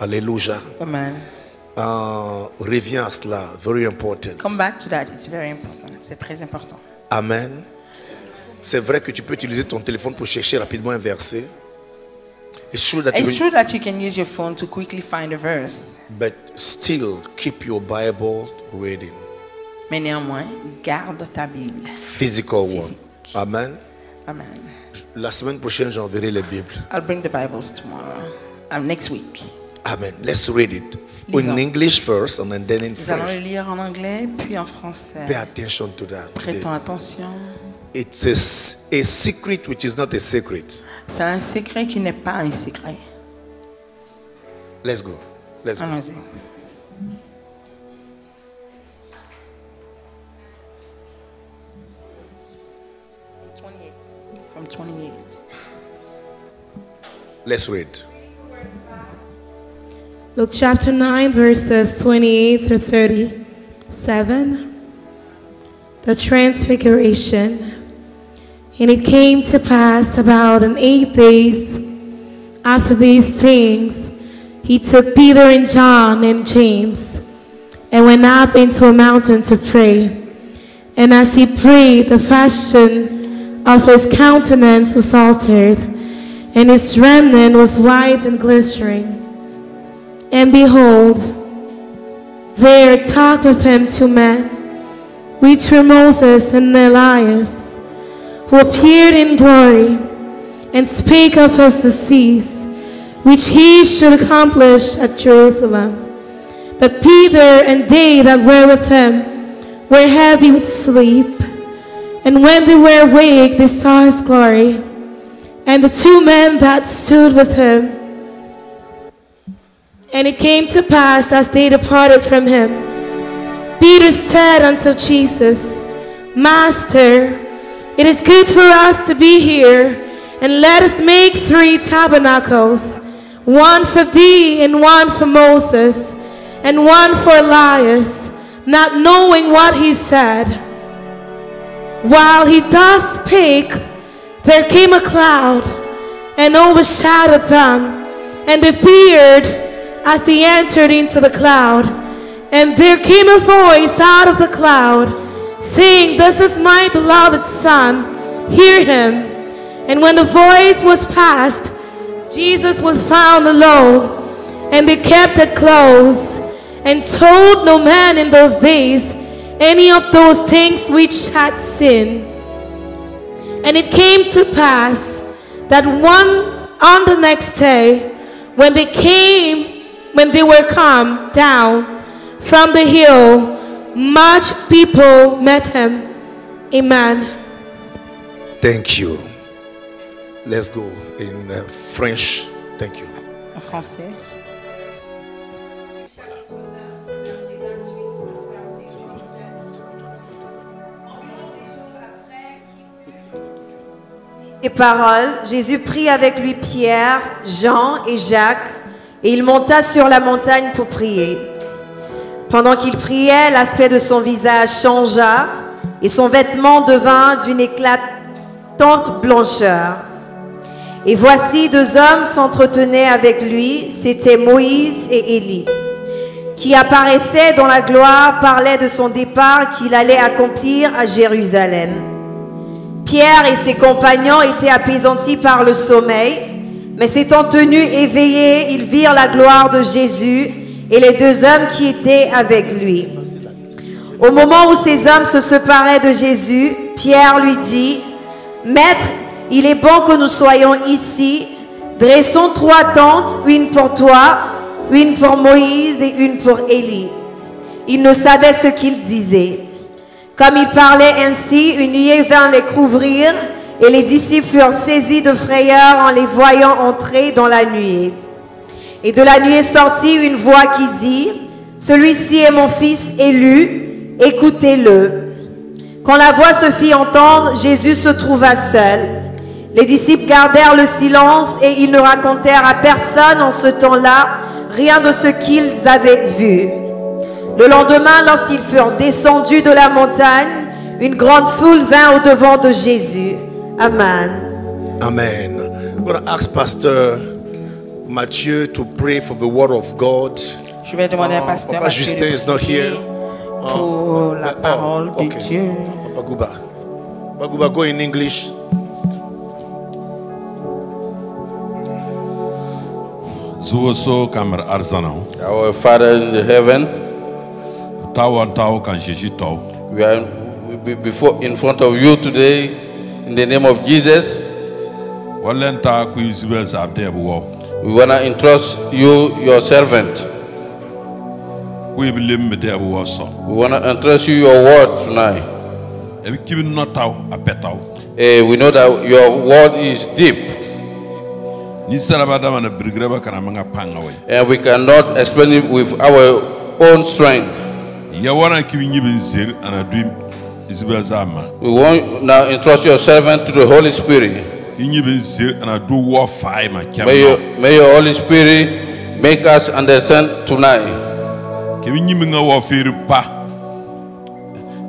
Alléluia. Amen. Reviens à cela. Very important. Come back to that. It's very important. C'est très important. Amen. C'est vrai que tu peux utiliser ton téléphone pour chercher rapidement un verset. It's true that It's true that you can use your phone to quickly find a verse. but still keep your Bible reading. Mais néanmoins, garde ta Bible. Physical one. Physique. Amen. Amen. La semaine prochaine, j'enverrai les Bibles. I'll bring the Bibles tomorrow. Next week. Amen. Let's read it Lisons. in English first and then in Nous allons le French. lire en anglais puis en français. Pay attention to that. Prêtons attention. It's a secret which is not a secret. C'est un secret qui n'est pas un secret. Let's go. Let's go. Allons-y. From 28. Let's read. Luke chapter 9, verses 28 through 37. The Transfiguration. And it came to pass about in 8 days after these things, he took Peter and John and James and went up into a mountain to pray. And as he prayed, the fashion of his countenance was altered, and his remnant was white and glittering. And behold, there talked with him 2 men, which were Moses and Elias, who appeared in glory, and spake of his decease, which he should accomplish at Jerusalem. But Peter and they that were with him were heavy with sleep. And when they were awake, they saw his glory, and the 2 men that stood with him. And it came to pass, as they departed from him, Peter said unto Jesus, Master, it is good for us to be here, and let us make 3 tabernacles, one for thee, and one for Moses, and one for Elias, not knowing what he said. While he thus spake, there came a cloud, and overshadowed them, and they feared as they entered into the cloud. And there came a voice out of the cloud, saying, This is my beloved Son, hear him. And when the voice was past, Jesus was found alone, and they kept it close, and told no man in those days any of those things which had sinned. And it came to pass that on the next day, when they were come down from the hill, much people met him. Amen. Thank you. Let's go in French. Thank you. En français. Ces paroles, Jésus prit avec lui Pierre, Jean et Jacques, et il monta sur la montagne pour prier. Pendant qu'il priait, l'aspect de son visage changea, et son vêtement devint d'une éclatante blancheur. Et voici 2 hommes s'entretenaient avec lui, c'étaient Moïse et Élie, qui apparaissaient dans la gloire, parlaient de son départ qu'il allait accomplir à Jérusalem. Pierre et ses compagnons étaient apaisantis par le sommeil, mais s'étant tenus éveillés, ils virent la gloire de Jésus et les 2 hommes qui étaient avec lui. Au moment où ces hommes se séparaient de Jésus, Pierre lui dit, « Maître, il est bon que nous soyons ici. Dressons 3 tentes, une pour toi, une pour Moïse et une pour Élie. » Il ne savait ce qu'il disait. Comme il parlait ainsi, une nuée vint les couvrir, et les disciples furent saisis de frayeur en les voyant entrer dans la nuée. Et de la nuée sortit une voix qui dit, « Celui-ci est mon fils élu, écoutez-le. » Quand la voix se fit entendre, Jésus se trouva seul. Les disciples gardèrent le silence et ils ne racontèrent à personne en ce temps-là rien de ce qu'ils avaient vu. Le lendemain, lorsqu'ils furent descendus de la montagne, une grande foule vint au-devant de Jésus. Amen. Amen. I'm going to ask Pastor Mathieu to pray for the word of God. Je vais demander à Pasteur Papa Mathieu Justin de is not prier here. pour la parole de Dieu. Papa Gouba. Papa Gouba, go in English. Zuoso kamar arzana. Our Father in the heaven, Tawa tao kan Jésus tao. we are in front of you today in the name of Jesus. Walenta ku Isabel zabde wo. We want to entrust you, your servant. Ku ibilim de wo so. We want to entrust you your word tonight. Ebi kibin no tao apetao. We know that your word is deep, Ni sarabada mana brigreba kana manga panga we. and we cannot explain it with our own strength. Ya wana kibin yibin zir ana dim Isabel zama. We want now entrust your servant to the Holy Spirit. Yibin zir ana do wo fai ma kemma. May your Holy Spirit make us understand tonight. Kibin yibin nga wo feri pa.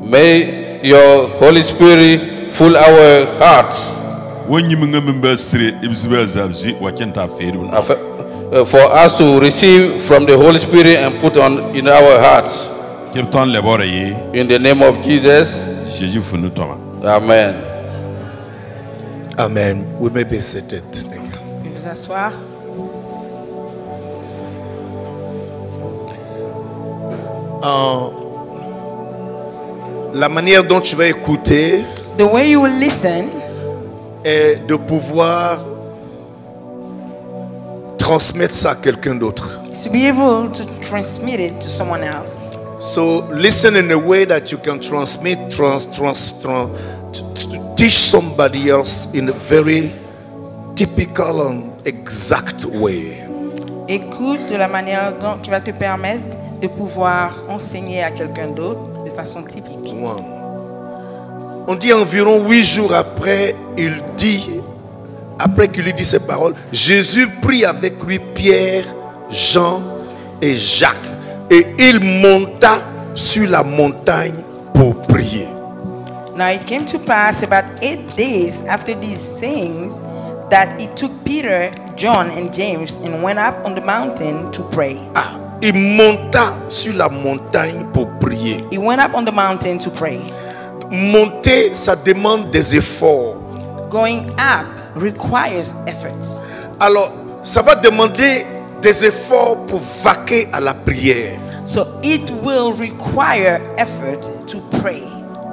May your Holy Spirit fill our hearts When yibin nga member sire Isabel zabzi wa kenta feri na. for us to receive from the Holy Spirit and put on in our hearts. Kepton lebore ye In the name of Jesus, Jésus funu toma. amen. Amen. We may be seated. Thank you. Veuillez vous asseoir. La manière dont tu vas écouter The way you will listen est de pouvoir transmettre ça à quelqu'un d'autre. is to be able to transmit it to someone else. So listen in a way that you can transmit, teach somebody else in a very typical and exact way. Écoute de la manière dont qui va te permettre de pouvoir enseigner à quelqu'un d'autre de façon typique. One. On dit environ 8 jours après, après qu'il lui dit ces paroles, Jésus prit avec lui Pierre, Jean et Jacques. Et il monta sur la montagne pour prier. Now it came to pass about 8 days after these sayings that he took Peter, John, and James and went up on the mountain to pray. Ah, il monta sur la montagne pour prier. He went up on the mountain to pray. Monter, ça demande des efforts. Going up requires efforts. Alors, ça va demander des efforts pour vaquer à la prière. So it will require effort to pray.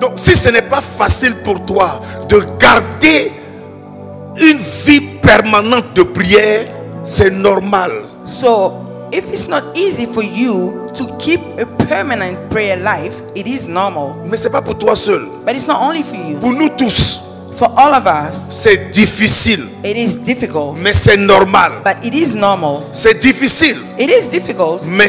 Donc, si ce n'est pas facile pour toi de garder une vie permanente de prière, c'est normal. So if it's not easy for you to keep a permanent prayer life, it is normal. Mais ce n'est pas pour toi seul. But it's not only for you. Pour nous tous, For all of us, c'est difficile, it is difficult. mais c'est normal. But it is normal. C'est difficile, It is difficult. mais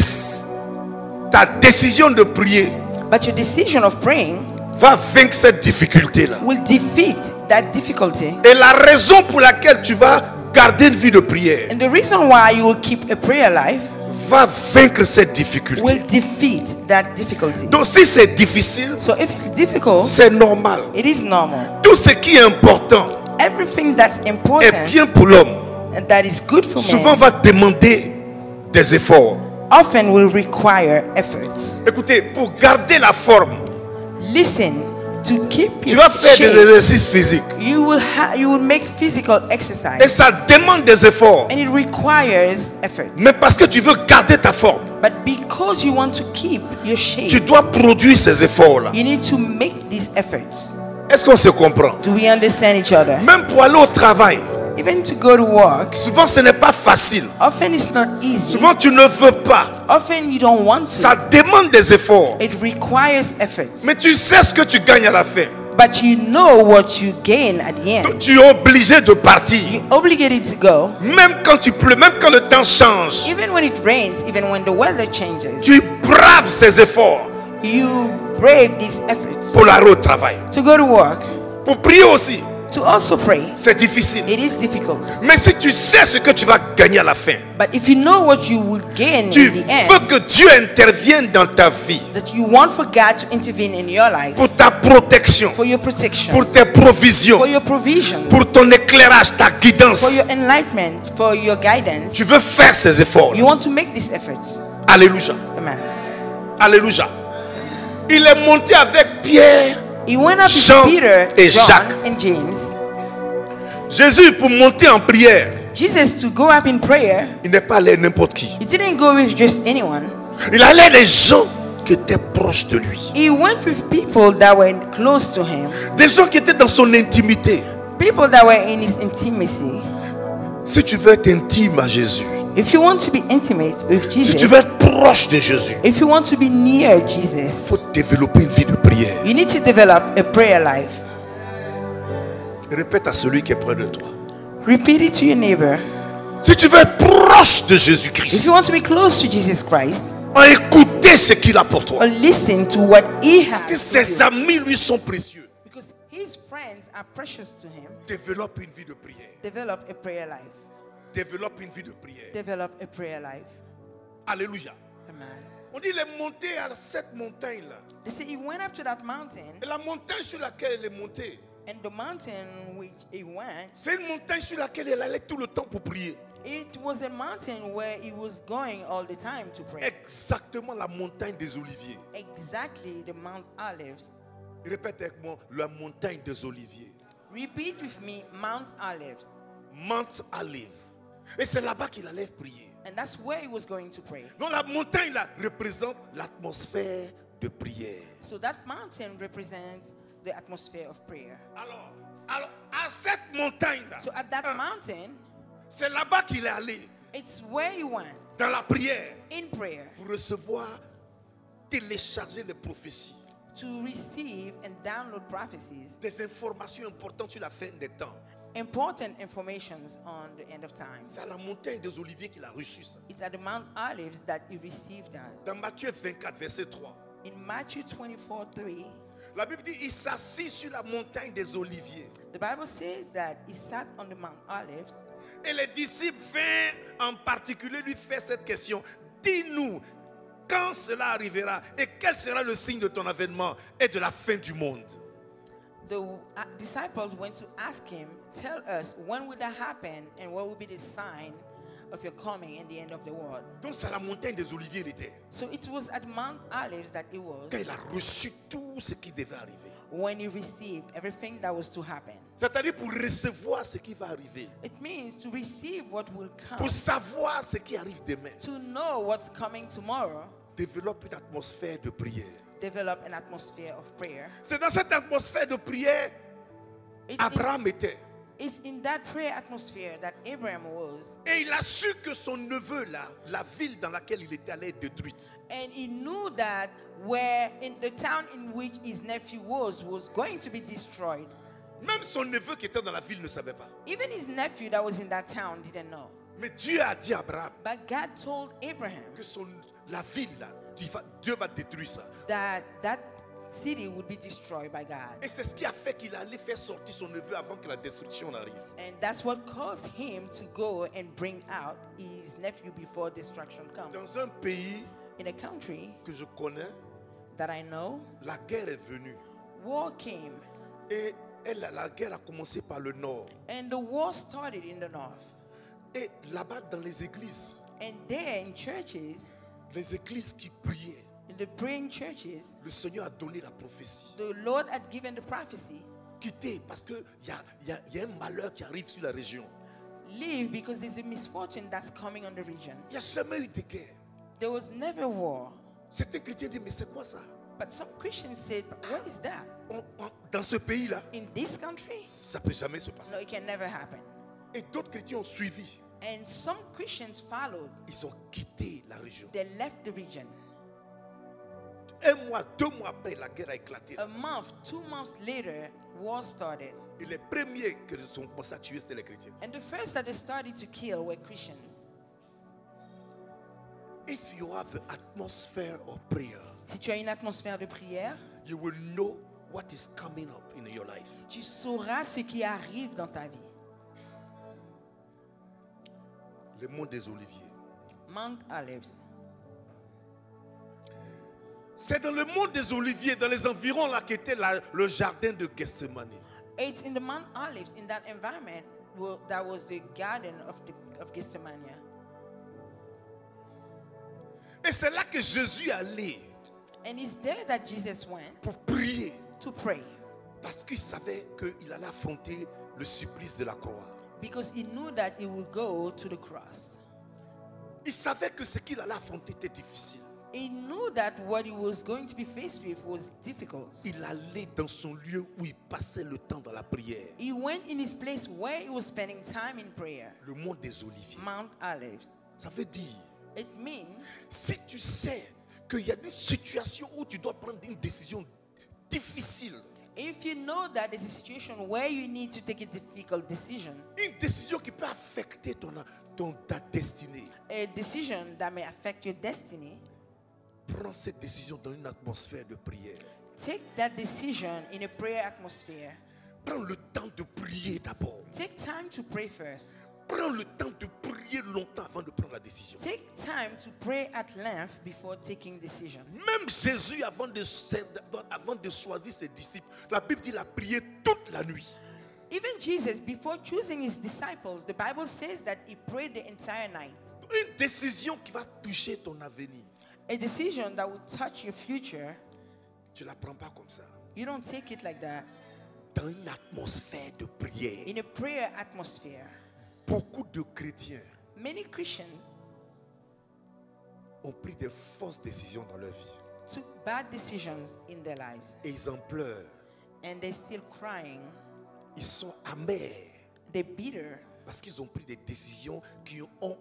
ta décision de prier But your decision of praying va vaincre cette difficulté-là. will defeat that difficulty. Et la raison pour laquelle tu vas garder une vie de prière And the reason why you will keep a prayer life va vaincre cette difficulté. will defeat that difficulty. Donc si c'est difficile, So if it's difficult, c'est normal. it is normal. Tout ce qui est important Everything that's est important bien pour l'homme. and that is good for Souvent man va demander des efforts. often will require efforts. Écoutez, pour garder la forme, Listen, to keep tu your vas faire des shape, exercices physiques. you will make physical Et exercise, ça demande des efforts. and it requires effort. Mais parce que tu veux garder ta forme, But because you want to keep your tu shape, dois produire ces efforts-là. you need to make these efforts. Est-ce qu'on se comprend? Do we understand each other? Même pour aller au travail, Even to go to work, souvent ce n'est pas facile. often it's not easy. Souvent tu ne veux pas. Often you don't want Ça to. demande des efforts. It requires effort. Mais tu sais ce que tu gagnes à la fin. But you know what you gain at the end. Donc, tu es obligé de partir. You're obligated to go. Même quand tu pleut, même quand le temps change. Even when it rains, even when the weather changes, Tu braves ces efforts you brave these efforts pour aller au travail. to go to work, Pour prier aussi. to also pray. C'est difficile. It is difficult. Mais si tu sais ce que tu vas gagner à la fin, But if you know what you will gain tu in the veux end, que Dieu intervienne dans ta vie that you want for God to intervene in your life, pour ta protection, for your protection, pour tes provisions, for your provision, pour ton éclairage, ta for guidance. your enlightenment, for your guidance, Tu veux faire ces efforts. you want to make these efforts. Alléluia. Amen. Alléluia. Il est monté avec Pierre. He went up Jean with Peter, et John, Jacques. and James. Jésus, pour monter en prière, Jesus, to go up in prayer, il n'est pas allé n'importe qui. he didn't go with just anyone. Il allait des gens qui étaient proches de lui. He went with people that were close to him, Des gens qui étaient dans son intimité. people that were in his intimacy. Si tu veux être intime à Jésus, If you want to be intimate with si tu Jesus, veux être proche de Jésus, if you want to be near il Jesus, faut développer une vie de prière. you need to develop a prayer life. Répète à celui qui est près de toi. Repeat it to your neighbor. Si tu veux être proche de If Jésus-Christ, you want to be close to Jesus Christ, en écouter ce qu'il a pour toi. or listen to what he Parce que has ses for you, amis lui sont précieux. because his friends are precious to him. Développe une vie de prière. Develop a prayer life. Développe une vie de prière. Develop a prayer life. Alléluia. Amen. On dit il est monté à cette montagne-là. They say he went up to that mountain, Et la montagne sur laquelle il est monté, and the mountain which he went, c'est une montagne sur laquelle il allait tout le temps pour prier. it was a mountain where he was going all the time to pray. Exactement la montagne des Oliviers. Exactly the Mount Olives. Répète avec moi, la montagne des Oliviers. Repeat with me, Mount Olives. Mount Olive. Et c'est là-bas qu'il allait prier. And that's where he was going to pray. Donc la montagne là représente l'atmosphère de prière. So that mountain represents the atmosphere of prayer. Alors à cette montagne là, So at that mountain, c'est là-bas qu'il est allé it's where he went dans la prière in prayer pour recevoir, télécharger les prophéties, to receive and download prophecies, des informations importantes sur la fin des temps. important informations on the end of time. C'est à la montagne des Oliviers qu'il a reçu ça. It's at the Mount Olives that he received that. Dans Matthieu 24 verset 3, In Matthew 24:3, la Bible dit il s'assit sur la montagne des Oliviers. the Bible says that he sat on the Mount Olives, Et les disciples vinrent en particulier lui faire cette question. Dis-nous quand cela arrivera et quel sera le signe de ton avènement et de la fin du monde. the disciples went to ask him, tell us when will that happen and what will be the sign of your coming and the end of the world. Donc c'est à la montagne des Oliviers il était. So it was at Mount Olives that it was Quand il a reçu tout ce qui devait arriver. when he received everything that was to happen. C'est-à-dire pour recevoir ce qui va arriver. It means to receive what will come, Pour savoir ce qui arrive demain. to know what's coming tomorrow. Développe une atmosphère de prière. Develop an atmosphere of prayer. C'est dans cette atmosphère de prière Abraham était. It's in that prayer atmosphere that Abraham was. Et il a su que son neveu là, la ville dans laquelle il était allé être détruite. And he knew that where in the town in which his nephew was going to be destroyed. Même son neveu qui était dans la ville ne savait pas. Even his nephew that was in that town didn't know. Mais Dieu a dit à Abraham But God told Abraham que la ville là, Dieu va détruire ça. that that city would be destroyed by God. Et c'est ce qui a fait qu'il allait faire sortir son neveu avant que la destruction arrive. And that's what caused him to go and bring out his nephew before destruction comes. Dans un pays In a country que je connais, that I know, la guerre est venue. war came. Et la guerre a commencé par le nord. And the war started in the north. Et là-bas dans les églises, And there in churches, les églises qui priaient, in the praying churches, le Seigneur a donné la prophétie. the Lord had given the prophecy, Quittez parce qu'il y a un malheur qui arrive sur la région. leave because there's a misfortune that's coming on the region. Il n'y a jamais eu de guerre. There was never war. Certains chrétiens disent, mais c'est quoi ça? But some Christians said, what is that? Dans ce pays-là, In this country? ça ne peut jamais se passer. No, it can never happen. Et d'autres chrétiens ont suivi. And some Christians followed. Ils ont quitté la région. They left the region. 1 mois, 2 mois après, la guerre a éclaté. A month, 2 months later, war started. Et les premiers qui ont commencé à tuer, c'était les chrétiens. And the first that they started to kill were Christians. If you have an atmosphere of prayer, Si tu as une atmosphère de prière, you will know what is coming up in your life. Tu sauras ce qui arrive dans ta vie. Le mont des Oliviers. Mount Olives. C'est dans le mont des Oliviers, dans les environs là, qu'était le jardin de Gethsemane. It's in the Mount Olives, in that environment, that was the garden of Gethsemane. Et c'est là que Jésus allait And it's there that Jesus went pour prier. to pray. Parce qu'il savait qu'il allait affronter le supplice de la croix. Because he knew that he would go to the cross. Il savait que ce qu'il allait affronter était difficile. He knew that what he was going to be faced with was difficult. Il allait dans son lieu où il passait le temps dans la prière. He went in his place where he was spending time in prayer. Le mont des Oliviers. Mount Olives. Ça veut dire, It means si tu sais qu'il y a des situations où tu dois prendre une décision difficile, if you know that there's a situation where you need to take a difficult decision, une décision qui peut affecter ta destinée, a decision that may affect your destiny, prends cette décision dans une atmosphère de prière. take that decision in a prayer atmosphere. Prends le temps de prier d'abord. Take time to pray first. Prends le temps de prier longtemps avant de prendre la décision. Take time to pray at length before taking decision. Même Jésus, avant de choisir ses disciples, la Bible dit qu'il a prié toute la nuit. Even Jesus, before choosing his disciples, the Bible says that he prayed the entire night. Une décision qui va toucher ton avenir. A decision that will touch your future, Tu ne la prends pas comme ça. you don't take it like that. Dans une atmosphère de prière. In a prayer atmosphere, Beaucoup de chrétiens many Christians ont pris des fausses décisions dans leur vie. took bad decisions in their lives, Et ils en pleurent. and they're still crying. Ils sont amers. They're bitter Parce qu'ils ont pris des décisions qui ont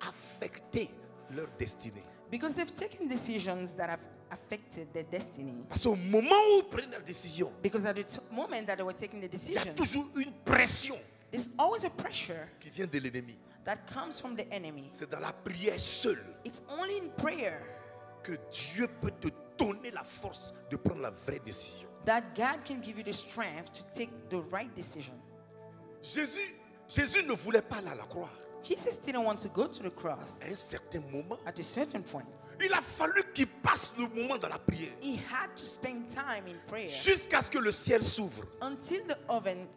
affecté leur destinée. because they've taken decisions that have affected their destiny. Parce qu'au moment où ils prennent la décision, Because at the moment that they were taking the il y a decision, toujours une pression there's always a pressure qui vient de l'ennemi. that comes from the enemy. C'est dans la prière seule It's only in prayer que Dieu peut te donner la force de prendre la vraie décision. that God can give you the strength to take the right decision. Jésus ne voulait pas aller à la croix. Jesus didn't want to go to the cross À un certain moment, at a certain point. il a fallu qu'il passe le moment dans la prière He had to spend time in prayer jusqu'à ce que le ciel s'ouvre until the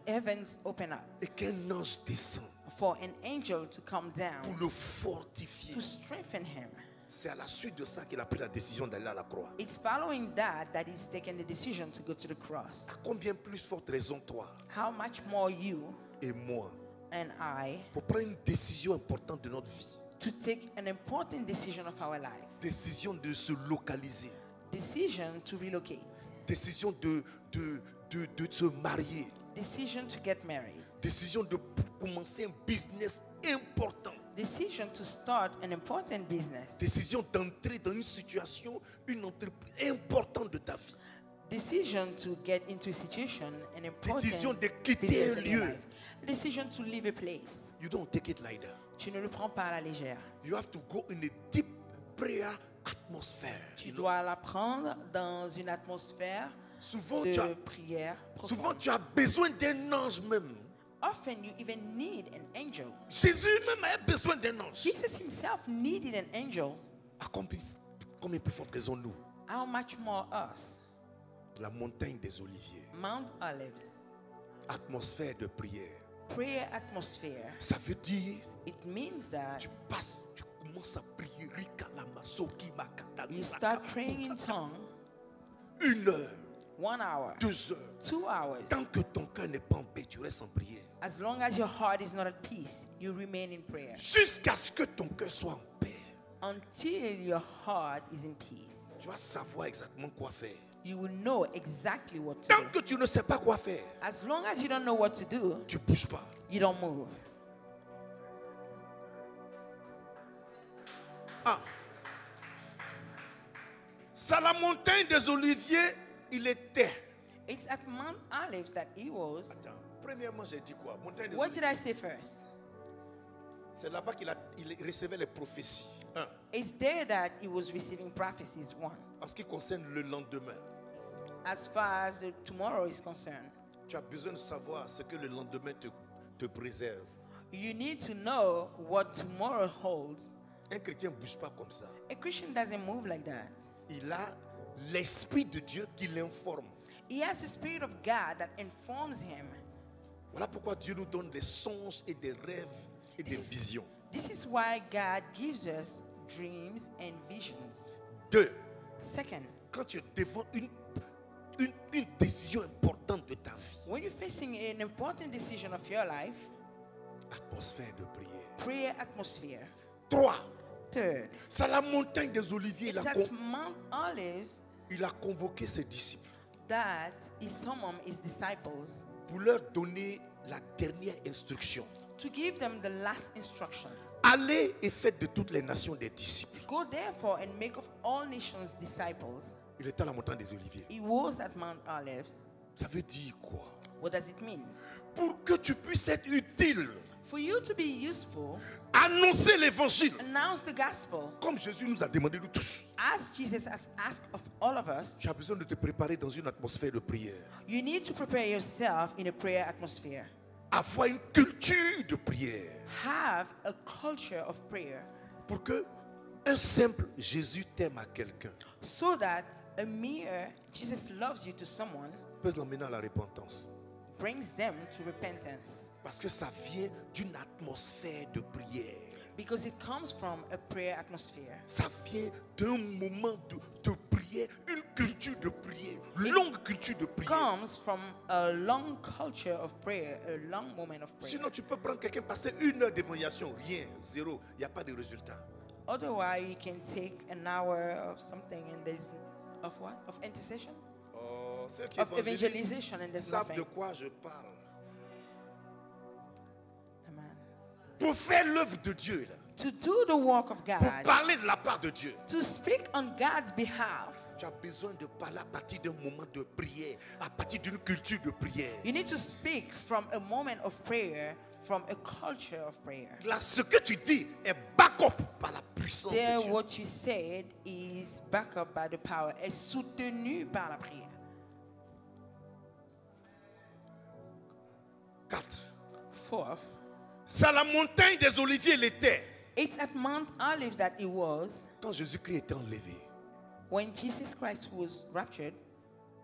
heavens open up et qu'un ange descend for an angel to come pour down le fortifier. to strengthen him. C'est à la suite de ça qu'il a pris la décision d'aller à la croix. It's following that he's taken the decision to go to the cross. À combien plus forte raison toi How much more you et moi and I pour prendre une décision importante de notre vie, to take an important decision of our life. décision de se localiser, Decision to relocate. décision de se marier, Decision to get married. décision de commencer un business important, Decision to start an important business. décision d'entrer dans une situation, une entreprise importante de ta vie. Decision to get into a situation, an important Décision de quitter business un in your lieu. life. Decision to leave a place. You don't take it like that. Tu ne le prends pas à la légère. You have to go in a deep prayer atmosphere. Tu you know. dois la prendre dans une atmosphère Souvent, de prière souvent profonde. tu as besoin d'un ange même. Often you even need an angel. Jésus même a besoin d'un ange. Jesus himself needed an angel. À combien plus forte raison nous? How much more us? La montagne des Oliviers. Mount Olives. Atmosphère de prière. Prayer atmosphere. Ça veut dire It means that tu passes, tu commences à prier. you start praying in tongue 1 heure, 1 hour, 2 heures. 2 hours. Tant que ton cœur n'est pas en paix, tu restes en prière. As long as your heart is not at peace, you remain in prayer. Jusqu'à ce que ton cœur soit en paix. Until your heart is in peace, Tu vas savoir exactement quoi faire. you will know exactly what to Tant do. que tu ne sais pas quoi faire, As long as you don't know what to do, tu ne bouges pas. you don't move. Ah. C'est à la montagne des Oliviers, il était. It's at Mount Olives that he was. Attends, premièrement, j'ai dit quoi? Montagne des What did Oliviers. I say first? C'est là-bas qu'il recevait les prophéties. It's there that he was receiving prophecies, one. En ce qui concerne le lendemain. as far as the tomorrow is concerned. Tu as besoin de savoir ce que le lendemain te préserve. You need to know what tomorrow holds. Un chrétien ne bouge pas comme ça. A Christian doesn't move like that. Il a l'Esprit de Dieu qui l'informe. He has the Spirit of God that informs him. Voilà pourquoi Dieu nous donne des songes et des rêves et des visions. This is why God gives us dreams and visions. 2. Second, Quand tu es devant une décision importante de ta vie, when you're facing an important decision of your life, atmosphère de prière. prayer atmosphere. 3. Third, C'est à la montagne des Oliviers. it's at Mount Olives Il a convoqué ses disciples that he summoned his disciples pour leur donner la dernière instruction. to give them the last instruction. Allez et faites de toutes les nations des disciples. Go therefore and make of all nations disciples. Il était à la montagne des Oliviers. He was at Mount Olives. Ça veut dire quoi? What does it mean? Pour que tu puisses être utile, For you to be useful, annoncer l'évangile. announce the gospel. Comme Jésus nous a demandé nous tous. As Jesus has asked of all of us, Tu as besoin de te préparer dans une atmosphère de prière. you need to prepare yourself in a prayer atmosphere. Avoir une culture de prière. Have a culture of prayer Pour que un simple Jésus t'aime à quelqu'un so that a mere Jesus loves you to someone peut l'emmener à la repentance. brings them to repentance. Parce que ça vient d'une atmosphère de prière. Because it comes from a prayer atmosphere. Ça vient d'un moment de prière, une culture de prière, longue culture de prière. Comes from a long culture of prayer, a long moment of prayer. Sinon, tu peux prendre quelqu'un, passer 1 heure d'évaluation, rien, zéro, il n'y a pas de résultat. Otherwise, you can take an hour of something and there's of what? Of intercession? Oh, ceux qui Of évangélisent evangelization and there's savent de nothing. quoi je parle. Amen. Pour faire l'œuvre de Dieu, là, To do the work of pour God, parler de la part de Dieu, to speak on God's behalf, tu as besoin de parler à partir d'un moment de prière, à partir d'une culture de prière. you need to speak from a moment of prayer, from a culture of prayer. Là, ce que tu dis est back-up par la puissance There, de Dieu. what you said is backed up by the power, est soutenu par la prière. 4. Fourth, C'est à la montagne des Oliviers il était. it's at Mount Olives that it was Quand Jésus-Christ était enlevé. when Jesus Christ was raptured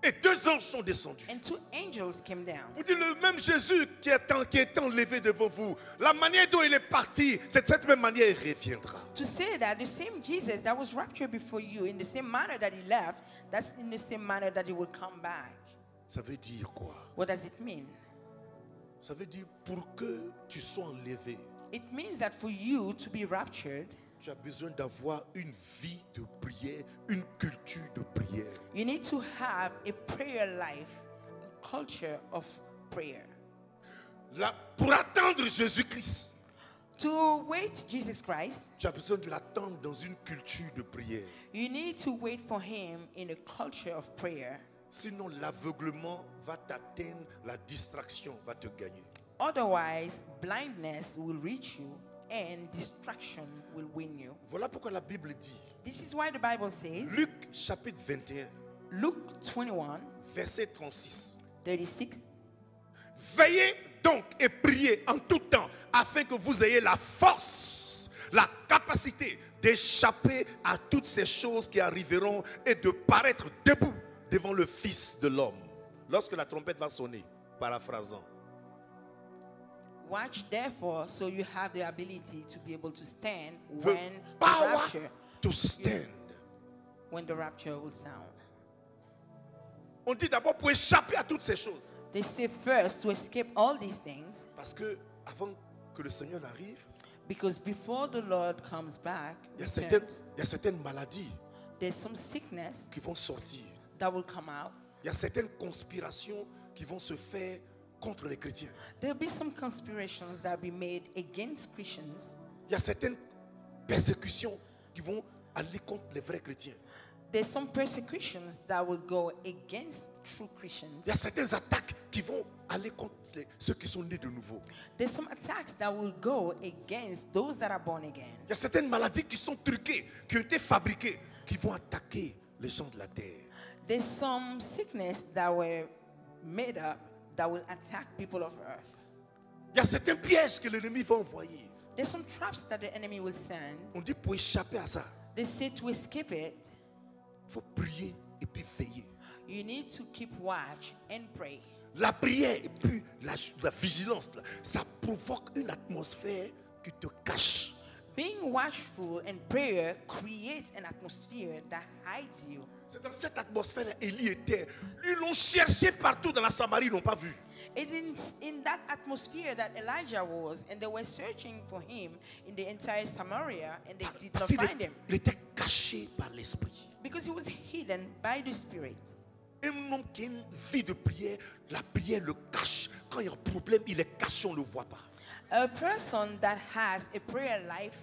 Et 2 anges sont descendus. and 2 angels came down. Vous dites le même Jésus qui est enlevé devant vous. La manière dont il est parti, c'est de cette même manière il reviendra. To say that the same Jesus that was raptured before you, in the same manner that he left, that's in the same manner that he will come back. Ça veut dire quoi? What does it mean? Ça veut dire pour que tu sois enlevé, It means that for you to be raptured, tu as besoin d'avoir une vie de prière, une culture de prière. you need to have a prayer life, a culture of prayer. Là, pour attendre Jésus-Christ, To wait Jesus Christ, tu as besoin de l'attendre dans une culture de prière. you need to wait for him in a culture of prayer. Sinon, l'aveuglement va t'atteindre, la distraction va te gagner. Otherwise, blindness will reach you and distraction will win you. Voilà pourquoi la Bible dit, This is why the Bible says, Luc chapitre 21, Luke 21, verset 36. 36, Veillez donc et priez en tout temps afin que vous ayez la force, la capacité d'échapper à toutes ces choses qui arriveront et de paraître debout devant le Fils de l'homme. Lorsque la trompette va sonner, paraphrasant. watch therefore so you have the ability to be able to stand The when the power rapture, to stand. when the rapture will sound. On dit d'abord pour échapper à toutes ces choses. They say first to escape all these things, Parce que avant que le Seigneur n'arrive, because before the Lord comes back, il y returns, a certaines maladies there's some sickness qui vont sortir. that will come out. Il y a certaines conspirations qui vont se faire contre les chrétiens. There'll be some conspirations that will be made against Christians. Il y a certaines persécutions qui vont aller contre les vrais chrétiens. There's some persecutions that will go against true Christians. Il y a certaines attaques qui vont aller contre ceux qui sont nés de nouveau. There's some attacks that will go against those that are born again. Il y a certaines maladies qui sont truquées, qui ont été fabriquées, qui vont attaquer les gens de la terre. There's some sickness that were made up that will attack people of earth. Il y a certains pièges que l'ennemi va envoyer. There's some traps that the enemy will send. On dit pour échapper à ça, They say to escape it, il faut prier et puis veiller. you need to keep watch and pray. La prière et puis la vigilance, là, ça provoque une atmosphère qui te cache. Being watchful and prayer creates an atmosphere that hides you. C'est dans cette atmosphère-là Élie était. Ils l'ont cherché partout dans la Samarie, ils n'ont pas vu. It's in that atmosphere that Elijah was, and they were searching for him in the entire Samaria, and they did not Parce qu'il find him il était caché par l'Esprit. because he was hidden by the Spirit. Un homme qui a une vie de prière, la prière le cache. Quand il y a un problème, il est caché, on ne le voit pas. A person that has a prayer life,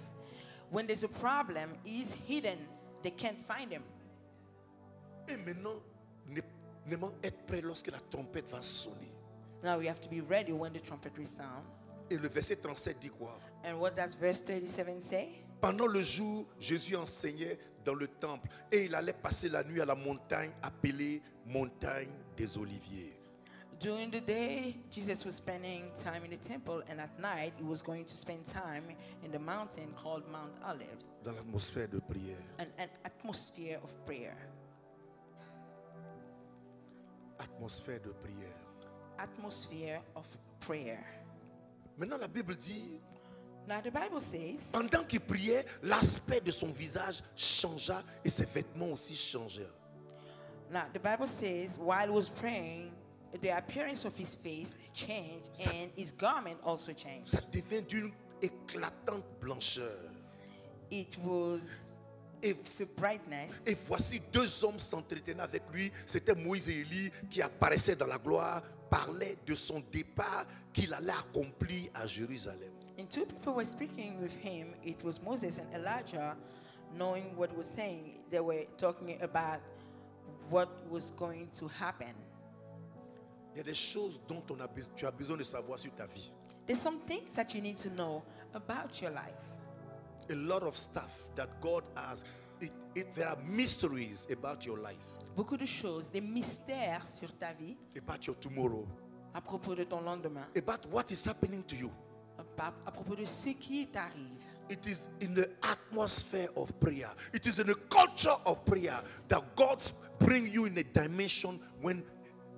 when there's a problem, is hidden. They can't find him. Et maintenant, être prêt lorsque la trompette va sonner. Now we have to be ready when the trumpet will sound. Et le verset 37 dit quoi? And what does verse 37 say? Pendant le jour, Jésus enseignait dans le temple et il allait passer la nuit à la montagne appelée montagne des Oliviers. During the day, Jesus was spending time in the temple, and at night, he was going to spend time in the mountain called Mount Olives, Dans l'atmosphère de prière. an atmosphere of prayer. Atmosphère de prière. Atmosphere of prayer. Maintenant, la Bible dit, Now, the Bible says, pendant qu'il priait, l'aspect de son visage changea et ses vêtements aussi changèrent. now the Bible says, while he was praying, the appearance of his face changed, and his garment also changed. Ça devient d'une éclatante blancheur. It was Et, the brightness. et voici deux hommes s'entretenaient avec lui. C'était Moïse et Élie qui apparaissaient dans la gloire, parlaient de son départ qu'il allait accomplir à Jérusalem. And two people were speaking with him. It was Moses and Elijah, knowing what was saying. They were talking about what was going to happen. Il y a des choses dont tu as besoin de savoir sur ta vie. There's some things that you need to know about your life. A lot of stuff that God has. There are mysteries about your life, Beaucoup de choses, des mystères sur ta vie, about your tomorrow, à propos de ton lendemain, about what is happening to you. à propos de ce qui t'arrive. It is in the atmosphere of prayer. It is in the culture of prayer that God brings you in a dimension when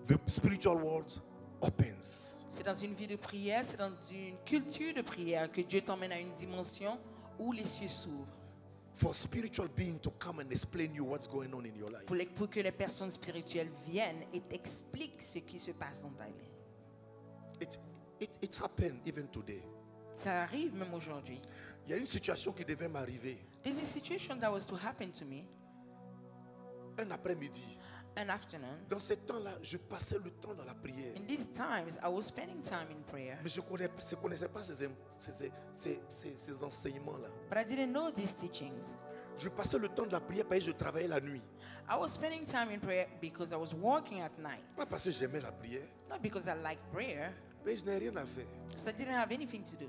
the spiritual world opens. C'est dans une vie de prière, c'est dans une culture de prière que Dieu t'emmène à une dimension où les cieux s'ouvrent. For spiritual being to come and explain you what's going on in your life. Pour que les personnes spirituelles viennent et t'expliquent ce qui se passe dans ta vie. It's happened even today. Ça arrive même aujourd'hui. Il y a une situation qui devait m'arriver There's a situation that was to happen to me un après-midi. an afternoon. Dans ces temps-là, je passais le temps dans la prière. In these times, I was spending time in prayer, Mais je ne connaissais pas ces enseignements-là. but I didn't know these teachings. Je passais le temps de la prière parce que je travaillais la nuit. I was spending time in prayer because I was working at night, Pas parce que j'aimais la prière, not because I like prayer, mais je n'ai rien à faire. because I didn't have anything to do.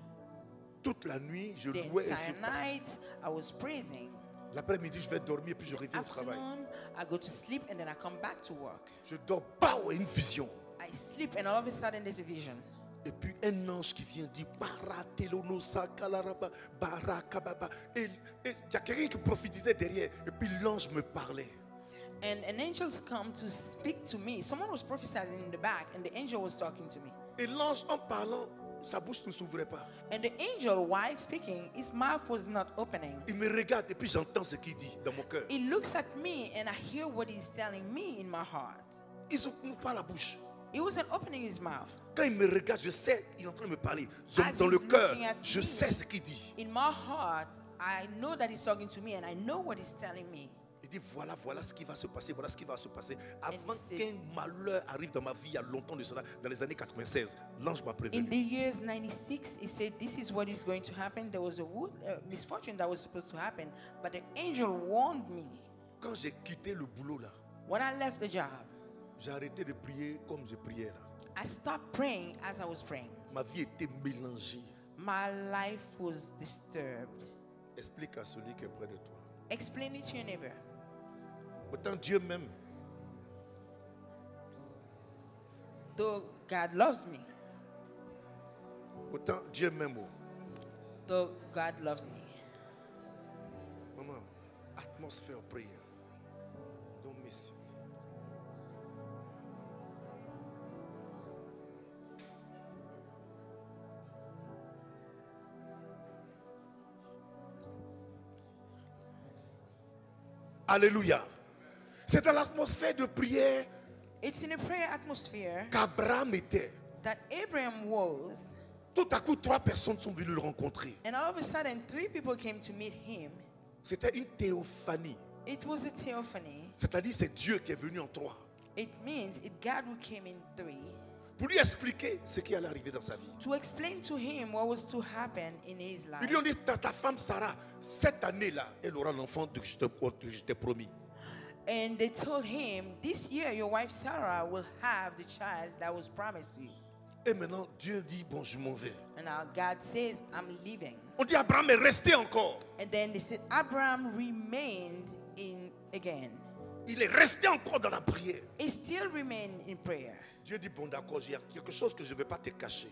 Toute la nuit, je The louais et je entire passais. night, I was praising. L'après-midi, je vais dormir puis je reviens au travail. Afternoon, I go to sleep and then I come back to work. Je dors, bam, une vision. I sleep and all of a sudden there's a vision. Et puis un ange qui vient dire Baratelono Sakalaraba Barakababa. Et il y a quelqu'un qui prophétisait derrière. Et puis l'ange me parlait. And an angel's come to speak to me. Someone was prophesying in the back and the angel was talking to me. Et l'ange, en parlant, sa bouche ne s'ouvrait pas. And the angel, while speaking, his mouth was not opening. Il me regarde et puis j'entends ce qu'il dit dans mon cœur. He looks at me and I hear what he's telling me in my heart. Il ne ouvre pas la bouche. He wasn't opening his mouth. Quand il me regarde, je sais, il est en train de me parler. As Dans le he's cœur, looking at je me, sais ce qu'il dit. In my heart, I know that he's talking to me and I know what he's telling me. Il dit voilà, voilà ce qui va se passer, voilà ce qui va se passer. Avant c'est- qu'un malheur arrive dans ma vie, il y a longtemps de cela, dans les années 96, l'ange m'a In prévenu. the years 96, he said, this is what is going to happen. There was a misfortune that was supposed to happen, but the angel warned me. Quand j'ai quitté le boulot là, When I left the job, j'ai arrêté de prier comme je priais là. I stopped praying as I was praying. Ma vie était mélangée. My life was disturbed. Explique à celui qui est près de toi. Explain it to your neighbor. Autant Dieu m'aime, though God loves me, Autant Dieu m'aime. though God loves me. Maman, atmosphère prière. Don't miss it. Alléluia. C'est dans l'atmosphère de prière It's in a prayer atmosphere qu'Abraham était. that Abraham was, Tout à coup, 3 personnes sont venues le rencontrer. and all of a sudden 3 people came to meet him. C'était une théophanie. It was a theophany. C'est-à-dire c'est Dieu qui est venu en 3 It means it's God who came in 3 pour lui expliquer ce qui allait arriver dans sa vie. to explain to him what was to happen in his Ils lui ont life. dit, ta femme Sarah, cette année-là, elle aura l'enfant que je t'ai promis. And they told him, this year your wife Sarah will have the child that was promised you. Et maintenant, Dieu dit, bon, je m'en vais. And now God says, I'm leaving. On dit, Abraham est resté encore. And then they said, Abraham remained in again. Il est resté encore dans la prière. He still remained in prayer. Dieu dit, bon, d'accord, il y a quelque chose que je ne vais pas te cacher.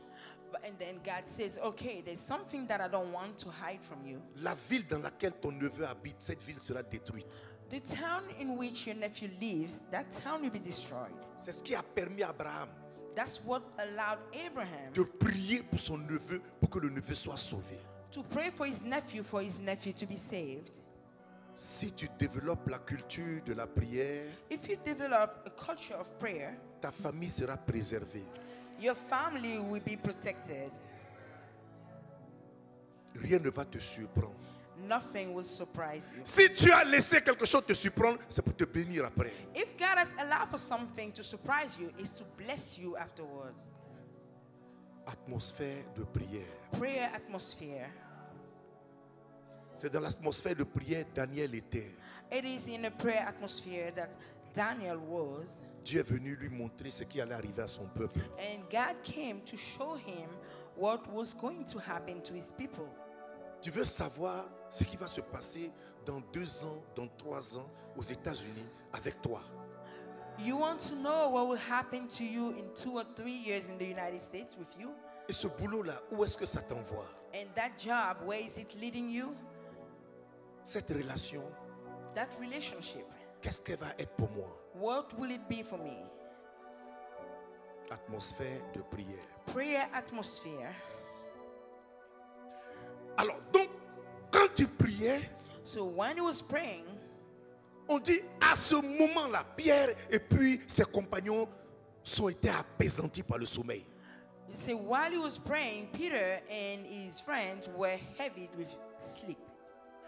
And then God says, okay, there's something that I don't want to hide from you. La ville dans laquelle ton neveu habite, cette ville sera détruite. The town in which your nephew lives, that town will be destroyed. C'est ce qui a permis à Abraham That's what allowed Abraham de prier pour son neveu, pour que le neveu soit sauvé. to pray for his nephew to be saved. Si tu développes la culture de la prière, If you develop a culture of prayer, ta famille sera préservée. your family will be protected. Rien ne va te surprendre. Nothing will surprise you. Si tu as laissé quelque chose te surprendre, c'est pour te bénir après. If God has allowed for something to surprise you, it's to bless you afterwards. Atmosphère de prière. Prayer atmosphere. C'est dans l'atmosphère de prière Daniel était. It is in a prayer atmosphere that Daniel was, Dieu est venu lui montrer ce qui allait arriver à son peuple. and God came to show him what was going to happen to his people. Tu veux savoir ce qui va se passer dans 2 ans, dans 3 ans aux États-Unis avec toi. You want to know what will happen to you in 2 or 3 years in the United States with you? Et ce boulot-là, où est-ce que ça t'envoie? And that job, where is it leading you? Cette relation, That relationship, qu'est-ce qu'elle va être pour moi? what will it be for me? Atmosphère de prière. Prayer atmosphere. Alors, donc, quand tu priais, So when he was praying, on dit à ce moment-là, Pierre et puis ses compagnons sont été apaisantis par le sommeil. you say while he was praying, Peter and his friends were heavy with sleep.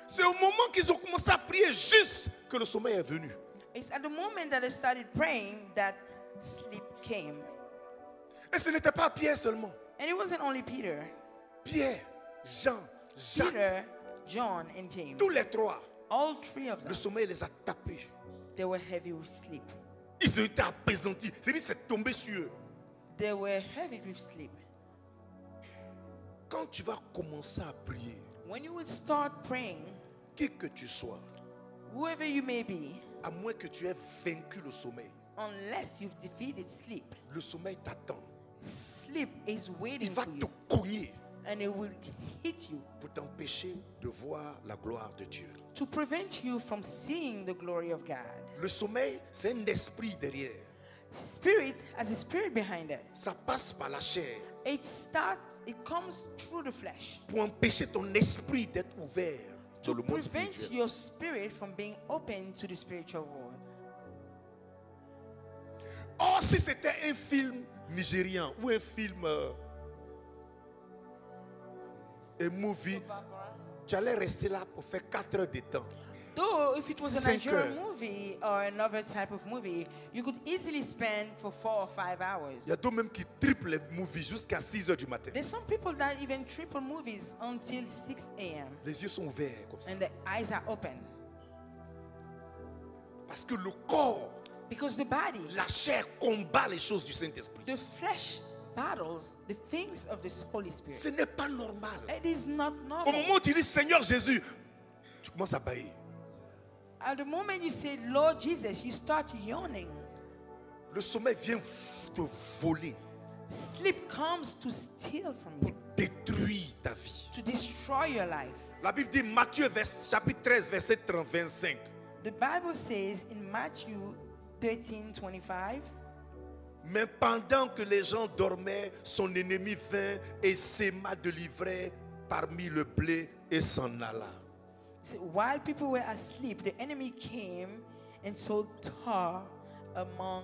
C'est au moment qu'ils ont commencé à prier juste que le sommeil est venu. It's at the moment that they started praying that sleep came. Et ce n'était pas Pierre seulement. And it wasn't only Peter. Pierre, Jean, Jacques, Peter, John, and James. tous les 3, All 3 of le them, sommeil les a tapés. they were heavy with sleep. Ils ont été apaisantis. C'est-à-dire c'est tombé sur eux. They were heavy with sleep. Quand tu vas commencer à prier, When you will start praying, qui que tu sois, whoever you may be, à moins que tu aies vaincu le sommeil, unless you've defeated sleep, le sommeil t'attend. sleep is Il waiting va for te you, cogner and it will hit you pour t'empêcher de voir la gloire de Dieu. to prevent you from seeing the glory of God. Le sommeil, c'est un esprit derrière. Spirit has a spirit behind it. Ça passe par la chair It comes through the flesh pour empêcher ton esprit d'être ouvert dans to le monde prevent spirituel. your spirit from being open to the spiritual world. Or, si c'était un film nigérian ou un film, un movie, tu allais rester là pour faire 4 heures de temps. Though if it was a 5 Nigerian heures. movie or another type of movie, you could easily spend for 4 or 5 hours. Il y a d'autres même qui triplent les movies jusqu'à 6 heures du matin. There's some people that even triple movies until 6 a.m. Les yeux sont ouverts comme ça. and the eyes are open. Parce que le corps, Because the body, la chair combat les choses du Saint-Esprit. the flesh battles the things of the Holy Spirit. Ce n'est pas normal. It is not Au normal. moment où tu dis Seigneur Jésus, tu commences à bailler. At the moment you say, Lord Jesus, you start yawning. Le sommeil vient te voler, Sleep comes to steal from pour you, détruire ta vie. to destroy your life. La Bible dit, Matthieu chapitre 13, verset 25. The Bible says in Matthew 13:25, Mais pendant que les gens dormaient, son ennemi vint et sema de l'ivraie parmi le blé et s'en alla. so while people were asleep, the enemy came and sowed tar among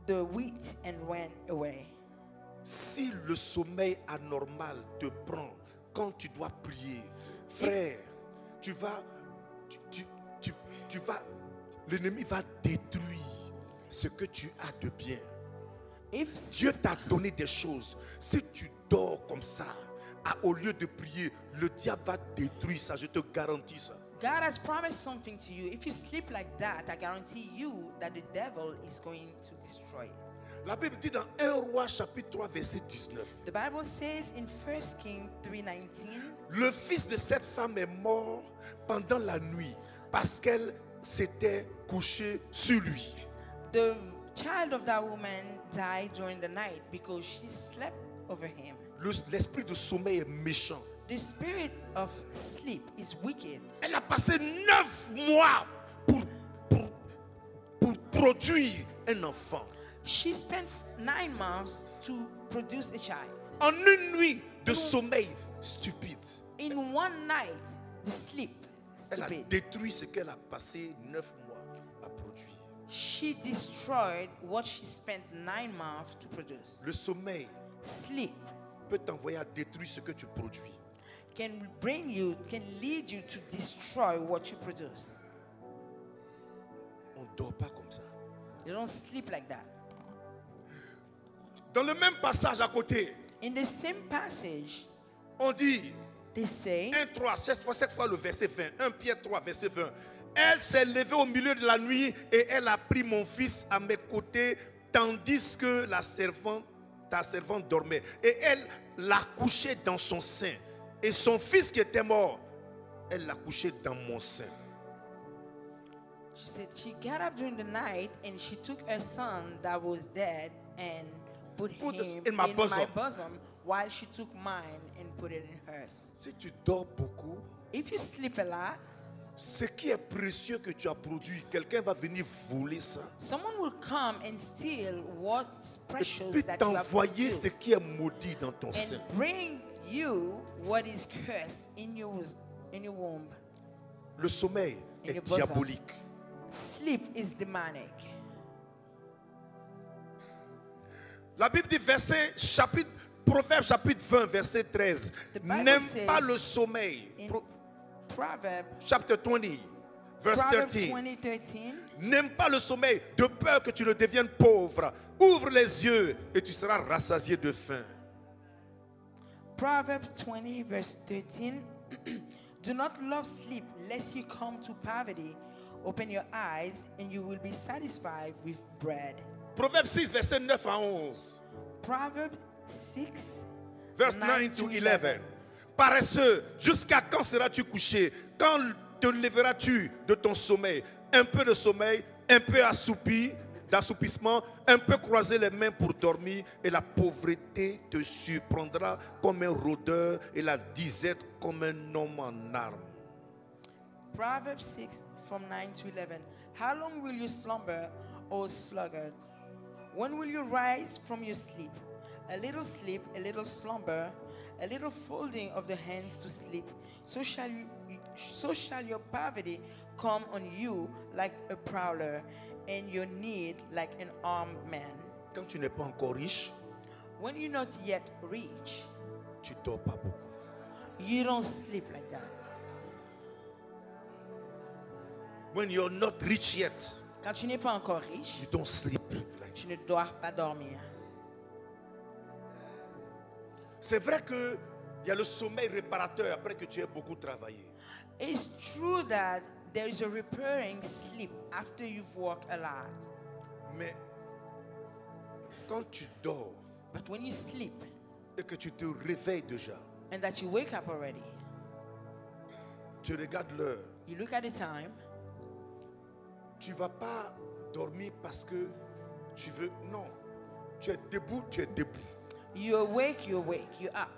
the wheat and went away. Si le sommeil anormal te prend quand tu dois prier, frère, tu vas, l'ennemi va détruire ce que tu as de bien. If Dieu t'a donné des choses. Si tu dors comme ça, au lieu de prier, le diable va détruire ça. Je te garantis ça. God has promised something to you, if you sleep like that, I guarantee you that the devil is going to destroy it. La Bible dit dans 1 Roi chapitre 3 verset 19. The Bible says in 1 Kings 3:19, Le fils de cette femme est mort pendant la nuit parce qu'elle s'était couchée sur lui. the child of that woman died during the night because she slept over him. L'esprit de sommeil est méchant. The spirit of sleep is wicked. Elle a passé 9 mois pour produire un enfant. She spent 9 months to produce a child. En une nuit de sommeil stupide, In one night, the sleep, elle a stupid, détruit ce qu'elle a passé 9 mois à produire. she destroyed what she spent 9 months to produce. Le sommeil Sleep peut t'envoyer à détruire ce que tu produis. can lead you to destroy what you produce. On ne dort pas comme ça. You don't sleep like that. Dans le même passage à côté, In the same passage, on dit they say, 1, 3, cette fois le verset 20. 1 Pierre 3, verset 20. Elle s'est levée au milieu de la nuit et elle a pris mon fils à mes côtés tandis que ta servante dormait. Et elle l'a couché dans son sein. Et son fils qui était mort, elle l'a couché dans mon sein. she said she got up during the night and she took her son that was dead and put Put it him in my my bosom. bosom while she took mine and put it in hers. Si tu dors beaucoup, If you sleep a lot, ce qui est précieux que tu as produit, quelqu'un va venir voler ça. someone will come and steal what's Et precious puis that you have t'envoyer ce produced qui est maudit dans ton sein. and bring you what is cursed in your womb. Le sommeil In est your bosom. diabolique. Sleep is demonic. La Bible dit Proverbe chapitre 20 verset 13. The Bible N'aime says pas le sommeil. In Proverbs Chapter 20 verse 13. 20:13, N'aime pas le sommeil de peur que tu ne deviennes pauvre. Ouvre les yeux et tu seras rassasié de faim. Proverbs 20 verse 13. Do not love sleep lest you come to poverty. Open your eyes and you will be satisfied with bread. Proverbe 6 verset 9 à 11. Proverbs 6 Verse 9 to 11. Paresseux, jusqu'à quand seras-tu couché? Quand te lèveras-tu de ton sommeil? Un peu de sommeil, un peu assoupi, d'assoupissement, un peu croiser les mains pour dormir, et la pauvreté te surprendra comme un rôdeur et la disette comme un homme en armes. Proverbs 6 from 9 to 11. How long will you slumber, O sluggard? When will you rise from your sleep? A little sleep, a little slumber, a little folding of the hands to sleep. So shall your poverty come on you like a prowler, and your need like an armed man. Quand tu n'es pas encore riche, When you're not yet rich, tu dors pas beaucoup. you don't sleep like that. When you're not rich yet, Quand tu n'es pas encore riche, you don't sleep like tu ne dois pas dormir. C'est vrai qu'il y a le sommeil réparateur après que tu aies beaucoup travaillé. It's true that there is a repairing sleep after you've worked a lot. Mais quand tu dors But when you sleep et que tu te réveilles déjà, and that you wake up already, tu regardes l'heure, you look at the time, tu ne vas pas dormir parce que Tu veux? Non. Tu es debout, tu es debout. You're awake, you're up.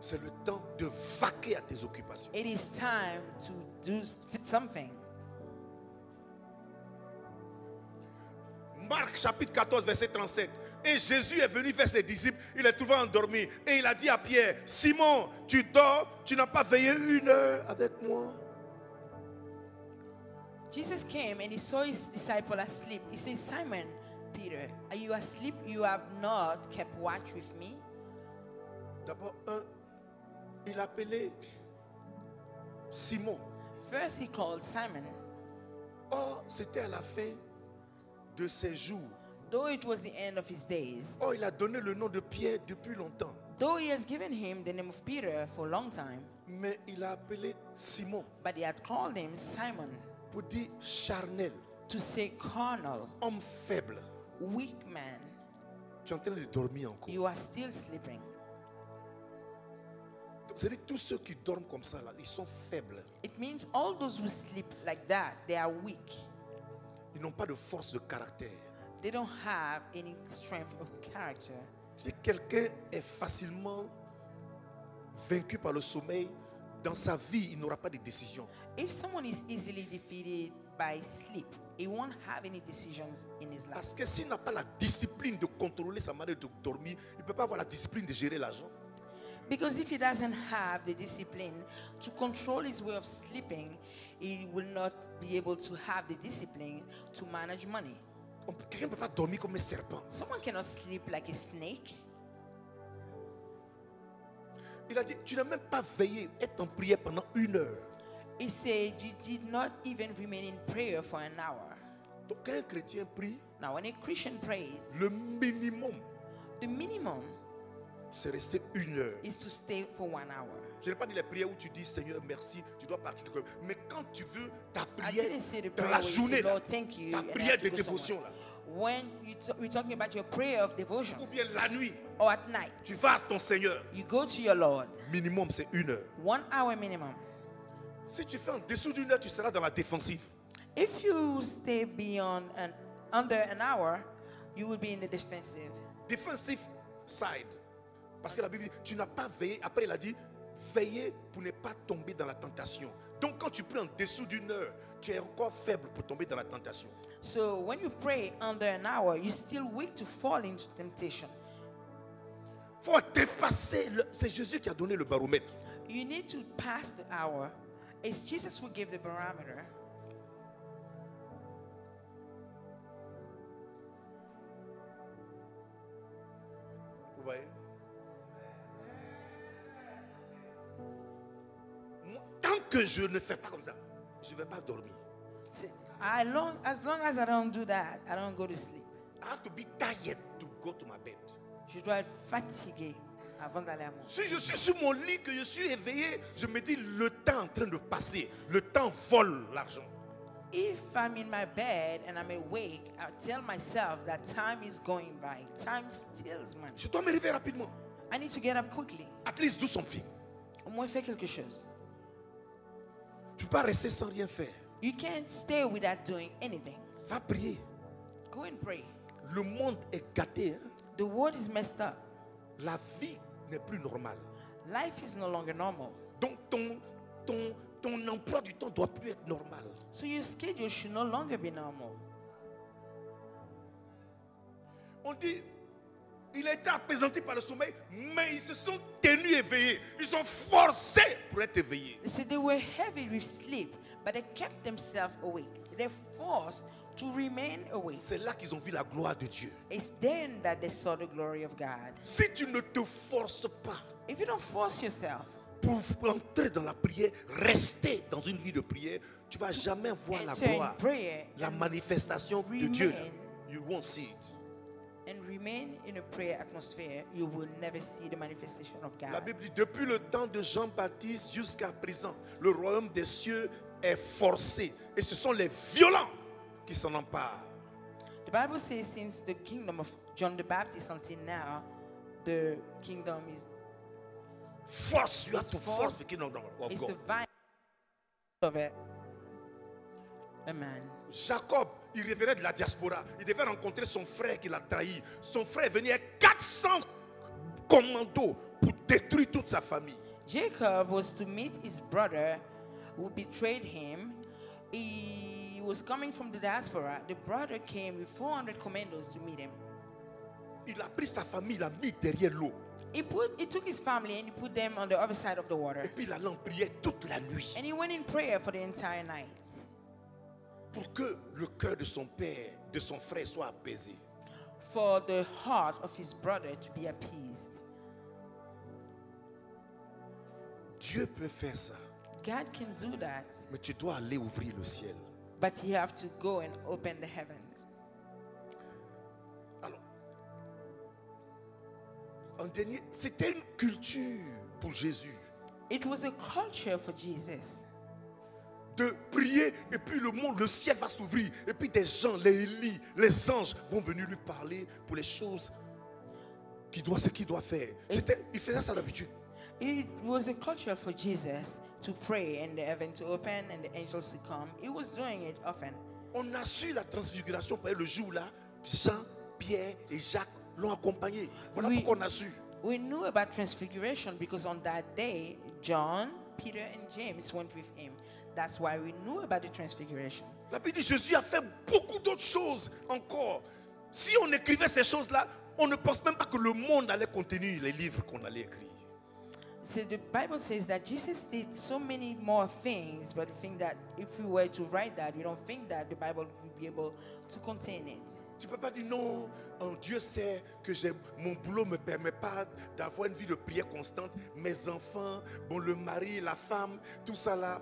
C'est le temps de vaquer à tes occupations. It is time to do something. Marc chapitre 14, verset 37. Et Jésus est venu vers ses disciples, il les trouva endormis. Et il a dit à Pierre, Simon, tu dors, tu n'as pas veillé 1 heure avec moi. Jesus came and he saw his disciple asleep. He said, Simon, Peter, are you asleep? You have not kept watch with me? D'abord, il appelait Simon. First he called Simon. Or, c'était à la fin de ses jours. Though it was the end of his days. Or, il a donné le nom de Pierre depuis longtemps. Though he has given him the name of Peter for a long time. Mais il a appelé Simon. But he had called him Simon. Pour dire charnel. To say carnal. Homme faible. Weak man. Tu es en train de dormir encore. You are still sleeping. C'est-à-dire tous ceux qui dorment comme ça, là, ils sont faibles. It means all those who sleep like that, they are weak. Ils n'ont pas de force de caractère. They don't have any strength of character. Si quelqu'un est facilement vaincu par le sommeil, dans sa vie, il n'aura pas de décision. If someone is easily defeated by sleep, he won't have any decisions in his life. Parce que s'il n'a pas la discipline de contrôler sa manière de dormir, il ne peut pas avoir la discipline de gérer l'argent. Because if he doesn't have the discipline to control his way of sleeping, he will not be able to have the discipline to manage money. Quelqu'un ne peut pas dormir comme un serpent. Someone cannot sleep like a snake. Il a dit, tu n'as même pas veillé, être en prière pendant 1 heure. He said, you did not even remain in prayer for an hour. Donc quand un chrétien prie, Now when a Christian prays, le minimum, the minimum c'est rester 1 heure. is to stay for 1 hour. Je n'ai pas dit les prières où tu dis Seigneur merci, tu dois partir. Mais quand tu veux ta I prière didn't say the dans prayer la where you journée, say, là, Lord, thank you, ta and I prière have de to go dévotion somewhere. là, When we're talking about your prayer of devotion, ou bien la nuit, or at night, tu vas à ton Seigneur. you go to your Lord. Minimum c'est 1 heure. 1 hour minimum. Si tu fais en dessous d'1 heure, tu seras dans la défensive. If you stay beyond and under an hour, you will be in the defensive. Defensive side. Parce que la Bible dit, tu n'as pas veillé. Après, il a dit, veillez pour ne pas tomber dans la tentation. Donc, quand tu pries en dessous d'1 heure, tu es encore faible pour tomber dans la tentation. So when you pray under an hour, you're still weak to fall into temptation. Il faut dépasser. C'est Jésus qui a donné le baromètre. You need to pass the hour. It's Jesus who gave the barometer. Vous voyez? Moi, tant que je ne fais pas comme ça, je ne vais pas dormir. See, as long as I don't do that, I don't go to sleep. I have to be tired to go to my bed. Je dois être fatigué avant d'aller à mon lit. Si je suis sur mon lit, que je suis éveillé, je me dis le temps est en train de passer. Le temps vole l'argent. If I'm in my bed and I'm awake, I tell myself that time is going by. Time steals money. Je dois me réveiller rapidement. I need to get up quickly. At least do something. Au moins faire quelque chose. Tu ne peux pas rester sans rien faire. You can't stay without doing anything. Va prier. Go and pray. Le monde est gâté. Hein? The world is messed up. La vie n'est plus normale. Life is no longer normal. Donc ton emploi du temps doit plus être normal. So your schedule should no longer be normal. On dit, il a été apaisanti par le sommeil, mais ils se sont tenus éveillés. Ils sont forcés pour être éveillés. They said they were heavy with sleep, but they kept themselves awake. They're forced to remain awake. C'est là qu'ils ont vu la gloire de Dieu. It's then that they saw the glory of God. Si tu ne te forces pas If you don't force yourself pour entrer dans la prière, rester dans une vie de prière, tu vas jamais voir la enter in gloire, prayer la and manifestation de Dieu. remain. You won't see it. and remain in a prayer atmosphere, you will never see the manifestation of La God. Bible dit, depuis le temps de Jean-Baptiste jusqu'à présent, le royaume des cieux est forcé. Et ce sont les violents qui s'en emparent. The Bible says since the kingdom of John the Baptist until now, the kingdom is Force, you have to force force the kingdom of the God. violence of it. man. Jacob, il revenait de la diaspora. Il devait rencontrer son frère qui l'a trahi. Son frère venait avec 400 commandos pour détruire toute sa famille. Jacob was to meet his brother who betrayed him. He was coming from the diaspora. The brother came with 400 commandos to meet him. Il a pris sa famille, il l'a mis derrière l'eau. He took his family and he put them on the other side of the water. Et puis il allait en prière toute la nuit. And he went in prayer for the entire night. Pour que le cœur de son père, de son frère soit apaisé. For the heart of his brother to be appeased. Dieu peut faire ça. God can do that. Mais tu dois aller ouvrir le ciel. But you have to go and open the heavens. Alors, en dernier, c'était une culture pour Jésus. It was a culture for Jesus. De prier et puis le ciel va s'ouvrir. Et puis des gens, les Élie, les anges vont venir lui parler pour les choses ce qu'il doit faire. Il faisait ça d'habitude. It was a culture for Jesus to pray and the heaven to open and the angels to come. He was doing it often. On a su la transfiguration par le jour là, Jean, Pierre et Jacques l'ont accompagné. Voilà pourquoi on a su. We knew about transfiguration because on that day, John, Peter and James went with him. That's why we knew about the transfiguration. La Bible dit Jésus a fait beaucoup d'autres choses encore. Si on écrivait ces choses-là, on ne pense même pas que le monde allait contenir les livres qu'on allait écrire. So the Bible says that Jesus did so many more things, but we think that if we were to write that, we don't think that the Bible would be able to contain it. Tu ne peux pas dire non, Dieu sait que mon boulot ne me permet pas d'avoir une vie de prière constante. Mes enfants, le mari, la femme, tout ça là.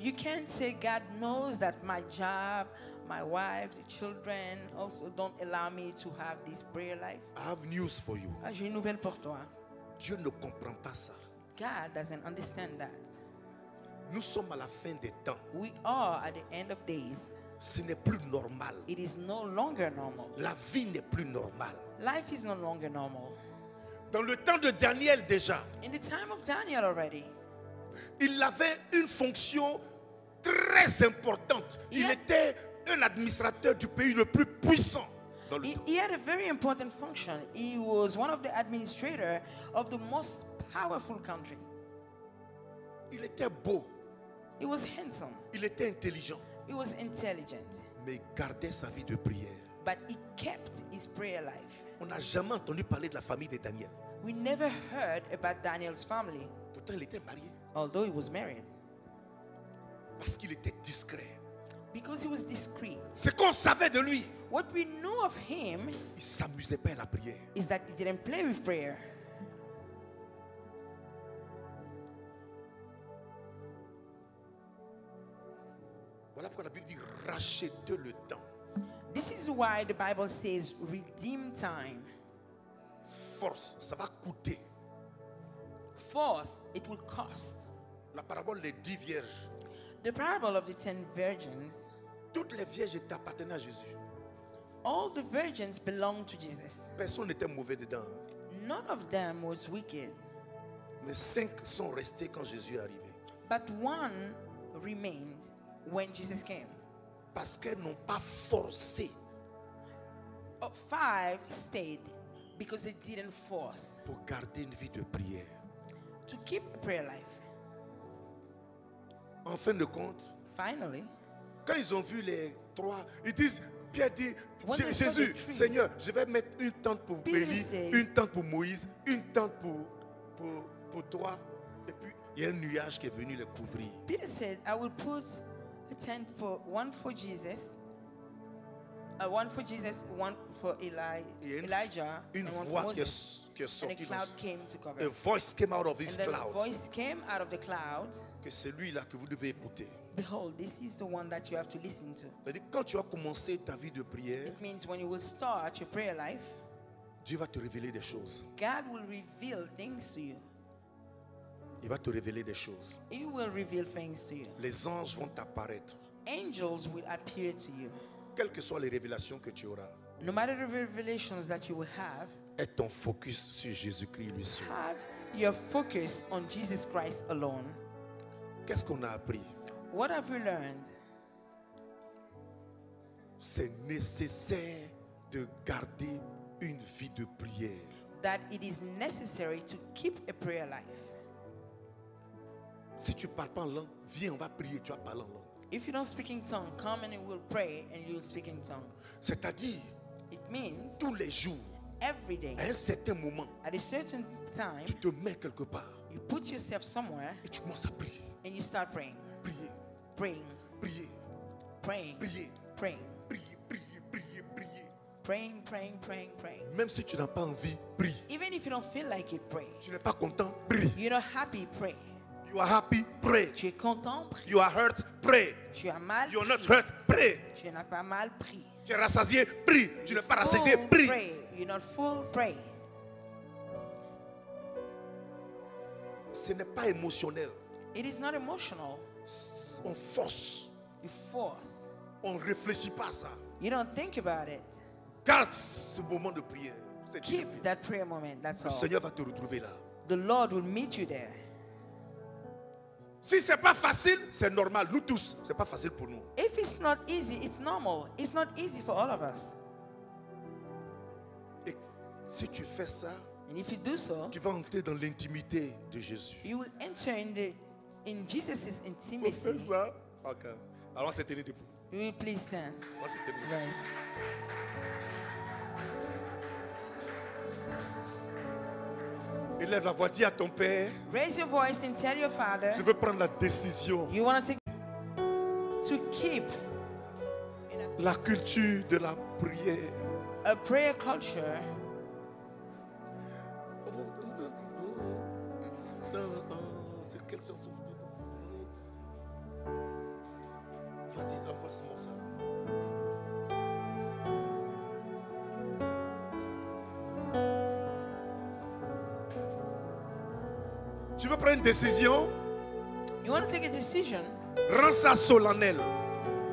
You can't say God knows that my job, my wife, the children also don't allow me to have this prayer life. I have news for you. J'ai une nouvelle pour toi. Dieu ne comprend pas ça. God doesn't understand that. Nous sommes à la fin des temps. We are at the end of days. Ce n'est plus normal. It is no longer normal. La vie n'est plus normale. Life is no longer normal. Dans le temps de Daniel déjà, In the time of Daniel already, il avait une fonction très importante. Il était un administrateur du pays le plus puissant dans le temps. he had a very important function. He was one of the administrators of the most powerful country. Il était beau, He was handsome. il était intelligent, He was intelligent. mais il gardait sa vie de prière. But he kept his prayer life. On n'a jamais entendu parler de la famille de Daniel. We never heard about Daniel's family, Pourtant, il était marié although he was married, parce qu'il était discret. because he was discreet. Ce qu'on savait de lui, What we knew of him il ne s'amusait pas à la prière. is that he didn't play with prayer. Voilà pourquoi la Bible dit rachetez le temps. This is why the Bible says redeem time. Force, ça va coûter. Force, it will cost. La parabole des 10 vierges. The parable of the 10 virgins, Toutes les vierges étaient appartenaient à Jésus. all the virgins belonged to Jesus. Personne n'était mauvais dedans. None of them was wicked, Mais 5 sont restés quand Jésus est arrivé. but one remained when Jesus came. Parce qu'elles n'ont pas forcé 5 stayed because they didn't force pour garder une vie de prière. to keep a prayer life. En fin de compte, Finally, quand ils ont vu les 3, ils disent, Pierre dit, When they saw Jésus, the tree, Seigneur, je vais mettre une tente pour Peter Élie, says, une tente pour Moïse, une tente pour toi. Et puis, il y a un nuage qui est venu les couvrir. Peter said, I will put a tent for one for Jesus, one for Il y a Elijah, une and one voix for qui Moses. est And a sortie. cloud came to cover. A voice came out of And this then a cloud. voice came out of the cloud. Que c'est lui-là que vous devez écouter. Behold, this is the one that you have to listen to. C'est-à-dire, quand tu as commencé ta vie de prière, It means when you will start your prayer life, Dieu va te révéler des choses. God will reveal things to you. Il va te révéler des choses. He will reveal things to you. Les anges vont apparaître. Angels will appear to you. Quelles que soient les révélations que tu auras, No matter the revelations that you will have ton focus sur Jésus-Christ lui seul. your focus on Jesus Christ alone. Qu'est-ce qu'on a appris? What have we learned? c'est nécessaire de garder une vie de prière. that it is necessary to keep a prayer life. Si tu ne parles pas en langue, viens, on va prier, tu vas parler en langue. If you don't speak in tongue, come and we'll pray and you'll speak in tongue. C'est-à-dire, It means tous les jours, every day, à un certain moment, at a certain time, tu te mets quelque part you put yourself somewhere et tu commences à prier. and you start praying, Prier, praying, prier, praying, prier, praying, prier, prier, prier, prier. praying, praying, praying, praying. Même si tu n'as pas envie, prie. Even if you don't feel like it, pray. Tu n'es pas content, prie. You're not happy, pray. You are happy, pray. Tu es content, prie. You are hurt, pray. Tu as mal, You are not prie. hurt, pray. Tu n'as pas mal, prie. Tu es rassasié, prie. Tu n'es pas rassasié, Full, prie. pray. You're not full, pray. Ce n'est pas émotionnel. It is not emotional. On force. You force. On ne réfléchit pas à ça. You don't think about it. Garde ce moment de prière. C'est Dieu. Keep that prayer moment. That's Le all. Seigneur va te retrouver là. The Lord will meet you there. Si ce n'est pas facile, c'est normal. Nous tous, ce n'est pas facile pour nous. If it's not easy, it's normal. It's not easy for all of us. Et si tu fais ça, And if you do so, tu vas entrer dans l'intimité de Jésus. you will enter in Jesus' Tu fais intimacy. ça. Ok. Alors, c'est tenir debout. You will please stand. On va se tenir debout. Rise. Élève la voix, dis à ton Père, Raise your voice and tell your Father je veux prendre la décision, you want to keep la culture de la prière. a prayer culture. C'est quelle chanson? Vas-y, envoie-moi ça. Tu veux prendre une décision? You want to take a decision? Rends ça solennel.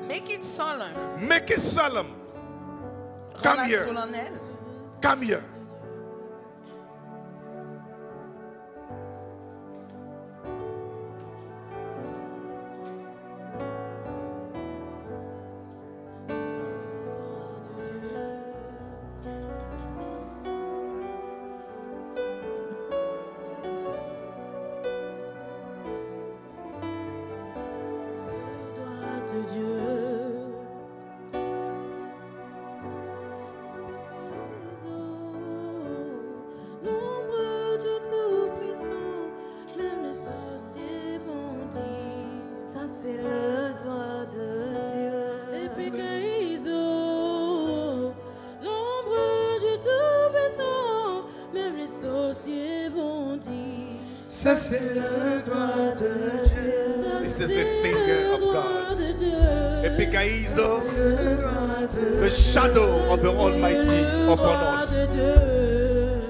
Make it solemn. Make it solemn. Rends Come la here. solennelle. Come here. L'ombre du Tout-Puissant, même les sorciers vont dire. Ça c'est le doigt de Dieu. Et puis l'ombre du Tout-Puissant, même les sorciers vont dire. Ça c'est le doigt de Dieu. This is the finger of God. Epikaizo, the shadow of the Almighty upon us.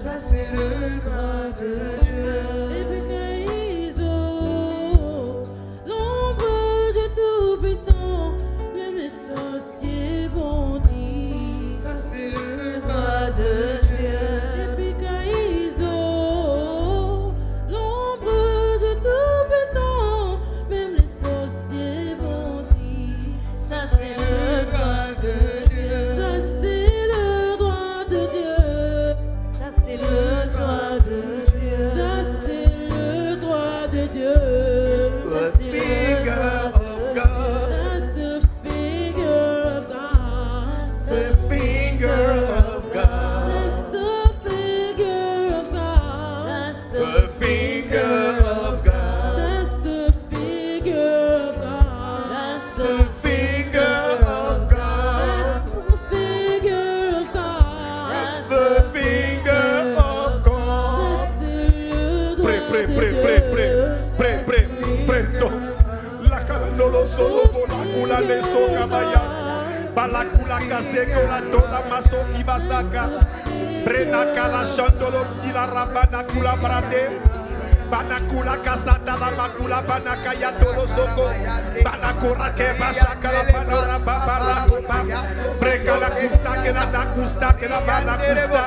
Ça c'est le droit de Dieu. L'ombre du Tout-Puissant, même les sorciers vont dire. Ça c'est le doigt de Dieu. L'ombre du Tout-Puissant, même les sorciers vont dire. Ça c'est le doigt de Dieu. Ça c'est le droit de Dieu. Ça c'est le doigt de Dieu. Ça c'est le droit de Dieu. The finger of God. That's the figure of God. The finger of God. That's the figure of God. The finger of God. That's the figure of God. The finger of God. That's the figure of God. That's the finger of God. C'est le Pray, droit pray, de pray, Dieu. pray, pray, pray, pray, pray, dogs. La calandolo solo bola kula leso kabaya. Balakula kaseko la tola maso kibasaka. Brena kala shandolo kila rabana kula brate. Banakula kasata la makula banakaya tolo soko. Banakura ke bashaka la banora babara kupa. Breka la kusta ke la nakusta ke la banakusta.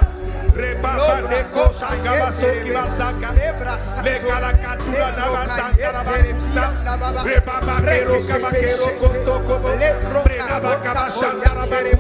Rebaba de kosha gabaso kibasaka. Lega la katura na basanta la bakusta. Rebaba kero kabakero kosto kobo. Brena bakabashanda la bakusta.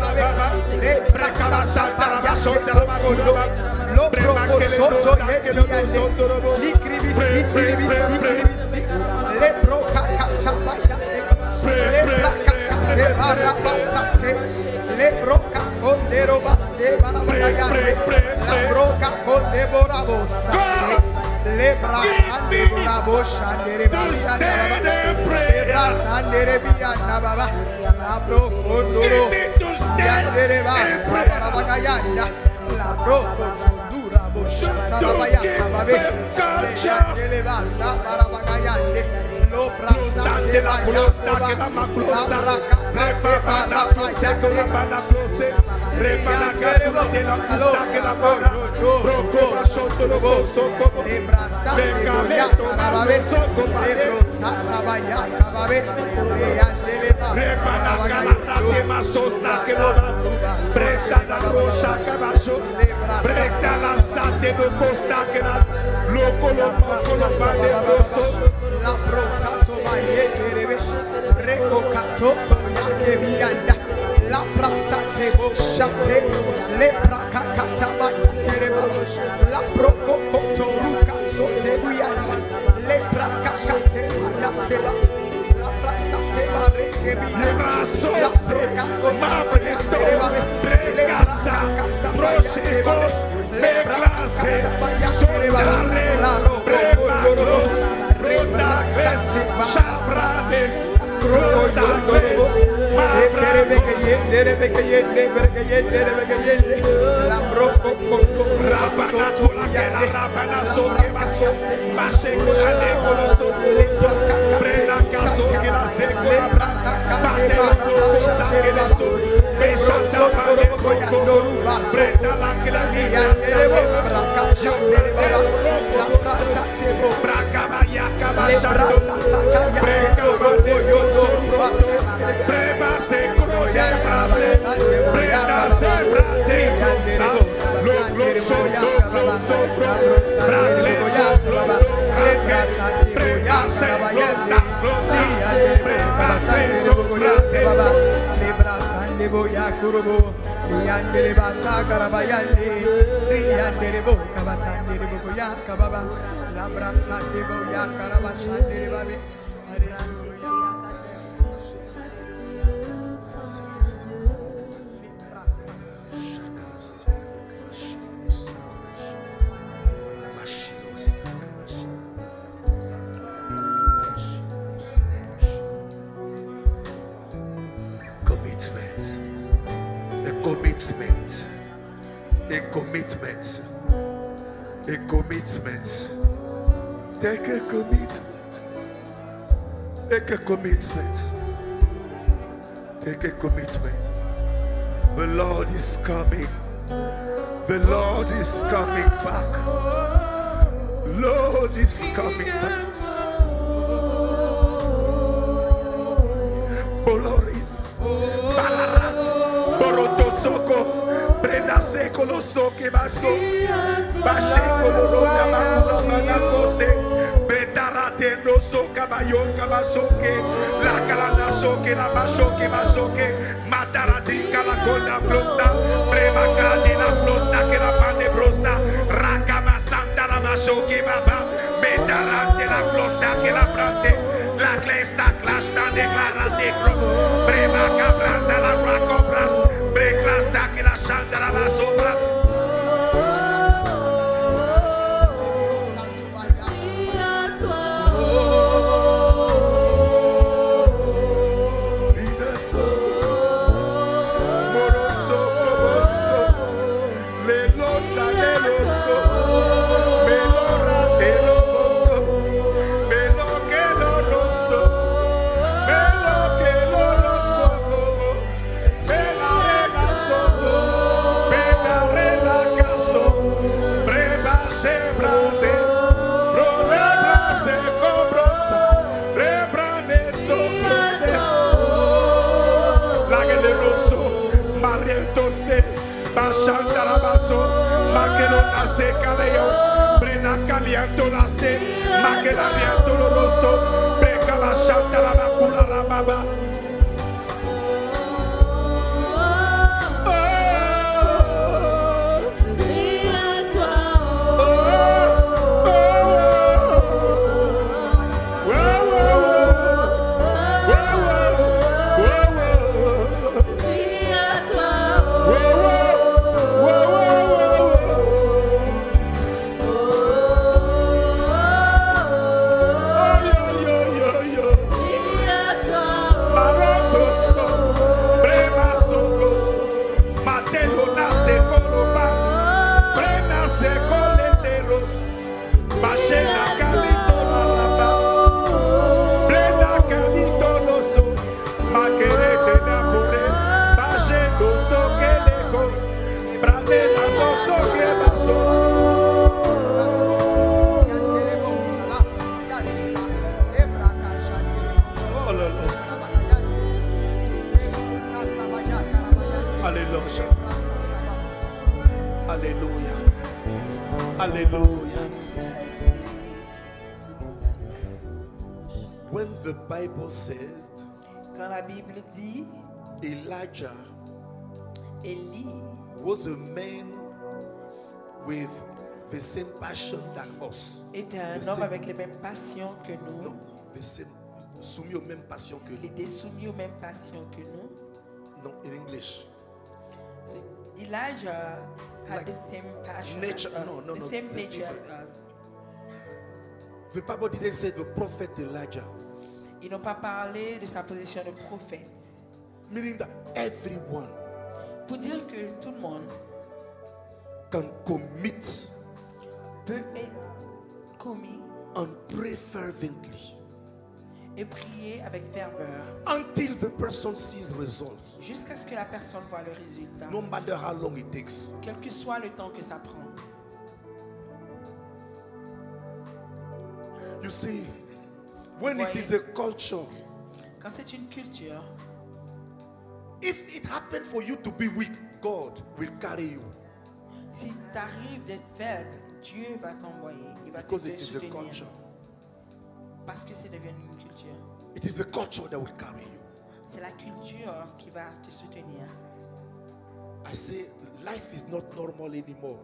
Alléluia. Alléluia. Alléluia. When the Bible says Quand la Bible dit, Elijah Élie was a man with the same passion that us. était un The homme same- avec les mêmes passions que nous. Non, the same, soumis aux mêmes passions que Il nous. était soumis aux mêmes passions que nous. Non, in English. So Elijah had Like the same passion nature- as us, no, the no, same that's nature as different. us. The Bible didn't say the prophet Elijah, Ils n'ont pas parlé de sa position de prophète. meaning that everyone Pour dire que tout le monde can commit peut être commis and pray fervently et prier avec ferveur until the person sees results, jusqu'à ce que la personne voit le résultat, no matter how long it takes. quel que soit le temps que ça prend. You see, when it is a culture, Quand c'est une culture, if it happened for you to be weak, God will carry you si t'arrives d'être faible, Dieu va t'envoyer, il va te because it is a soutenir. culture. Parce que c'est devenu une culture. It is the culture that will carry you. C'est la culture qui va te soutenir. I say, life is not normal anymore.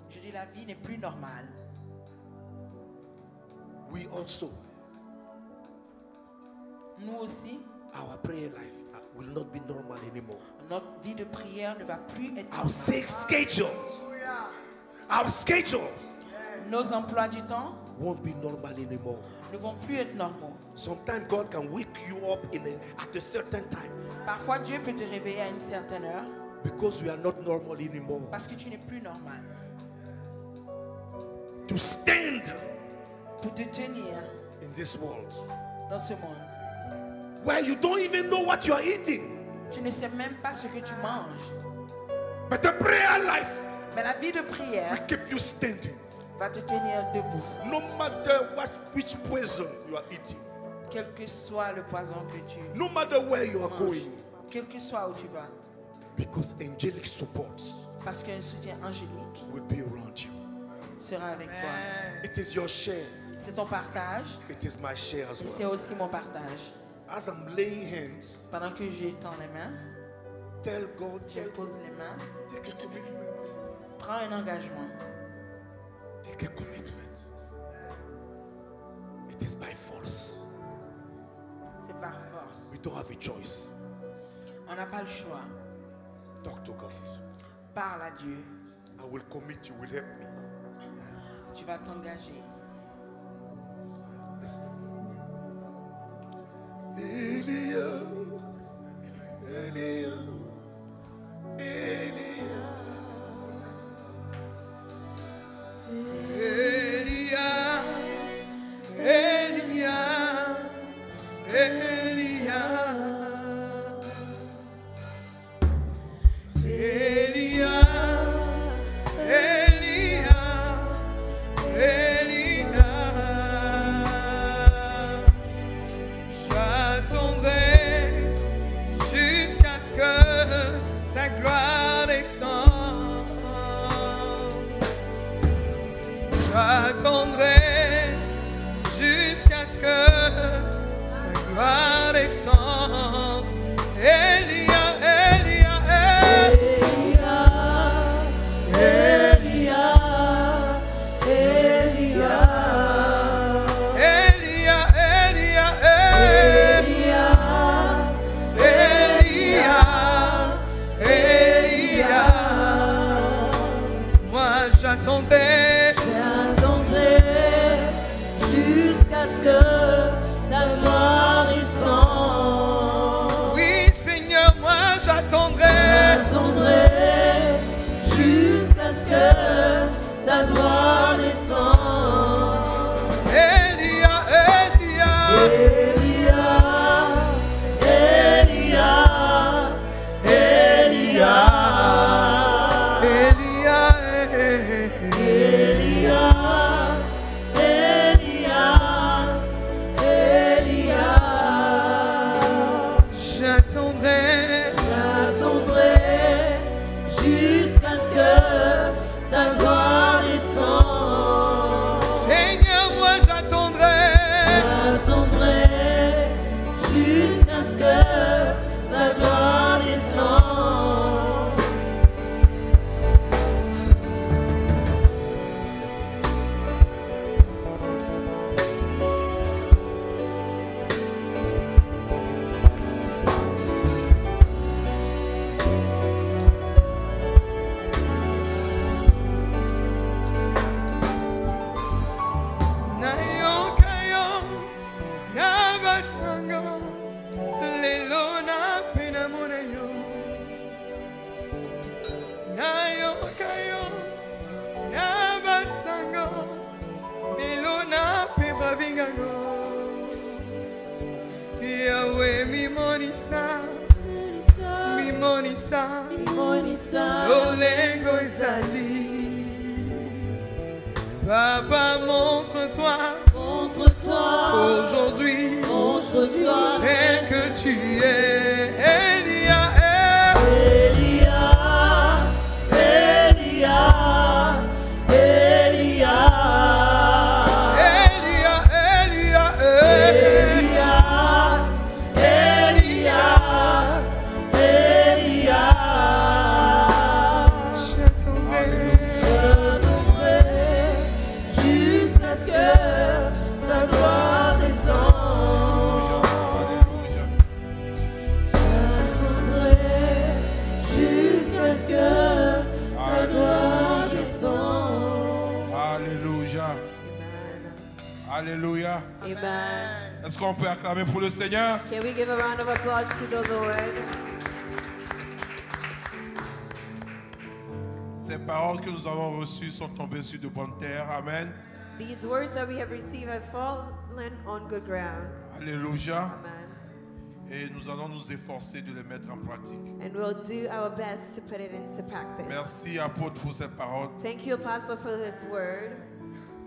Je dis la vie n'est plus normale. We also, Nous aussi, our prayer life will not be normal anymore. notre vie de prière ne va plus être Our normale. schedules Nos emplois du temps won't be normal anymore. ne vont plus être normaux. Sometimes God can wake you up at a certain time Parfois, Dieu peut te réveiller à une certaine heure because we are not normal anymore. parce que tu n'es plus normal. To stand Pour te tenir in this world dans ce monde, where you don't even know what you are eating, tu ne sais même pas ce que tu manges. but the prayer life Mais la vie de will prière keep you standing, va te tenir debout, no matter which poison you are eating, quel que soit le poison que tu no matter where you are manges, going, quel que soit où tu vas, because angelic support parce qu'un soutien angélique will be around you. sera avec toi. It is your share. C'est ton partage It is my share as et c'est well. aussi mon partage. As I'm laying hands, Pendant que je tends les mains, tell God, je pose les mains, take a commitment. prends un engagement. Take a commitment. It is by force. C'est par force. We don't have a choice. On n'a pas le choix. Talk to God. Parle à Dieu. I will commit, you will help me. Tu vas t'engager. Let's go. Elia, Elia, Elia. J'attendrai jusqu'à ce que ta gloire descende. J'attendrai jusqu'à ce que ta gloire descende. Elia, Elia, Elia, Elia, Elia. Moi j'attendrai jusqu'à ce que ta gloire descende. oui Seigneur, Bimonisa, Olengo Ezali. Papa, montre-toi aujourd'hui, tel que tu es. Elia, Alléluia. Amen. Est-ce qu'on peut acclamer pour le Seigneur? Can we give a round of applause to the Lord? Ces paroles que nous avons reçues sont tombées sur de bonnes terres. Amen. These words that we have received have fallen on good ground. Alléluia. Amen. Et nous allons nous efforcer de les mettre en pratique. And we'll do our best to put it into practice. Merci, apôtre, pour cette parole. Thank you, Apostle, for this word.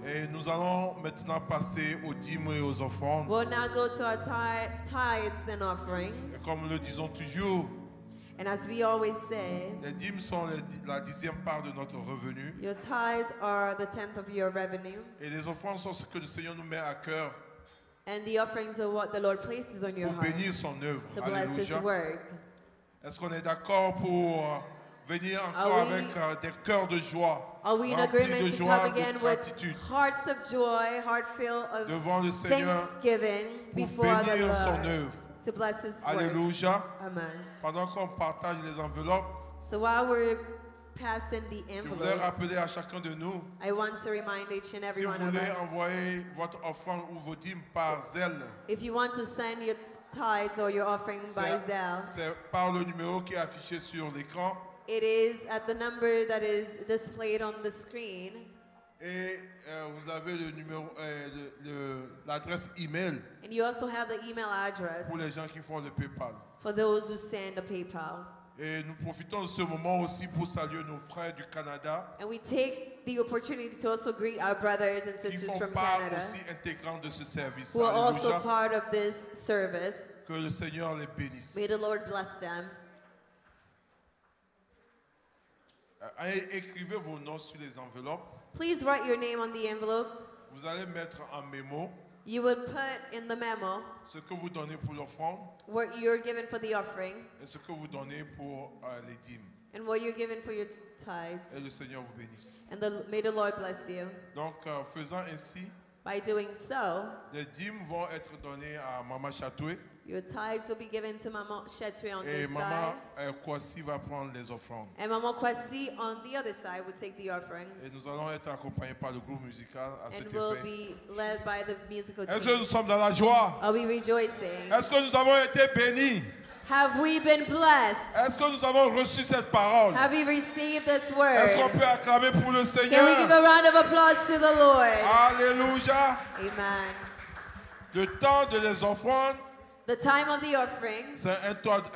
Et nous allons maintenant passer aux dîmes et aux offrandes. We'll now go to our tithes and offerings. Et comme nous le disons toujours, And as we always say, les dîmes sont la 10e part de notre revenu. your tithes are the 10th of your revenue. Et les offrandes sont ce que le Seigneur nous met à cœur And the offerings are what the Lord places on your pour heart bénir son œuvre. to bless His Alléluia. work. Est-ce qu'on est d'accord pour venir encore Are we- avec des cœurs de joie, Are we in remplis agreement de to joie, come de again with gratitude hearts of joy, heart filled of devant le Seigneur thanksgiving pour before the bénir son Lord œuvre? to bless His work? Alléluia. Amen. Pendant qu'on partage les enveloppes, So while we're passing the je voudrais envelopes, rappeler à chacun de nous, I want to remind each and si every vous one of voulez us, envoyer votre offrande ou vos dîmes par zèle, if you want to send your tithes or your offering by Zelle, c'est par le numéro qui est affiché sur l'écran. it is at the number that is displayed on the screen. Et vous avez le numéro, l'adresse email And you also have the email address pour les gens qui font le PayPal. for those who send the PayPal. Et nous profitons de ce moment aussi pour saluer nos frères du Canada And we take the opportunity to also greet our brothers and qui sisters font from part Canada aussi intégrante de ce service. who are also Alléluia. part of this service. Que le Seigneur les bénisse. May the Lord bless them. Écrivez vos noms sur les enveloppes. Please write your name on the envelope. Vous allez mettre en mémo You would put in the memo ce que vous donnez pour l'offrande what you're given for the offering et ce que vous donnez pour les dîmes. and what you're given for your tithes. Et le Seigneur vous bénisse. And may the Lord bless you. Donc, faisant ainsi, By doing so, les dîmes vont être données à Maman Chatoué your tithes will be given to Maman Chetwe on et this Maman side. Kwasi va prendre les offrandes. And Maman Kwasi on the other side will take the offering. Et nous allons être accompagnés par le groupe musical à cet And will effet. be led by the musical Est-ce que team. nous sommes dans la joie? Are we rejoicing? Est-ce que nous avons été bénis? Have we been blessed? Est-ce que nous avons reçu cette parole? Have we received this Est-ce qu'on word? peut acclamer pour le Can we give Seigneur? a round of applause to the Lord? Alléluia. Amen. Le temps de les offrandes, The time of the offering c'est un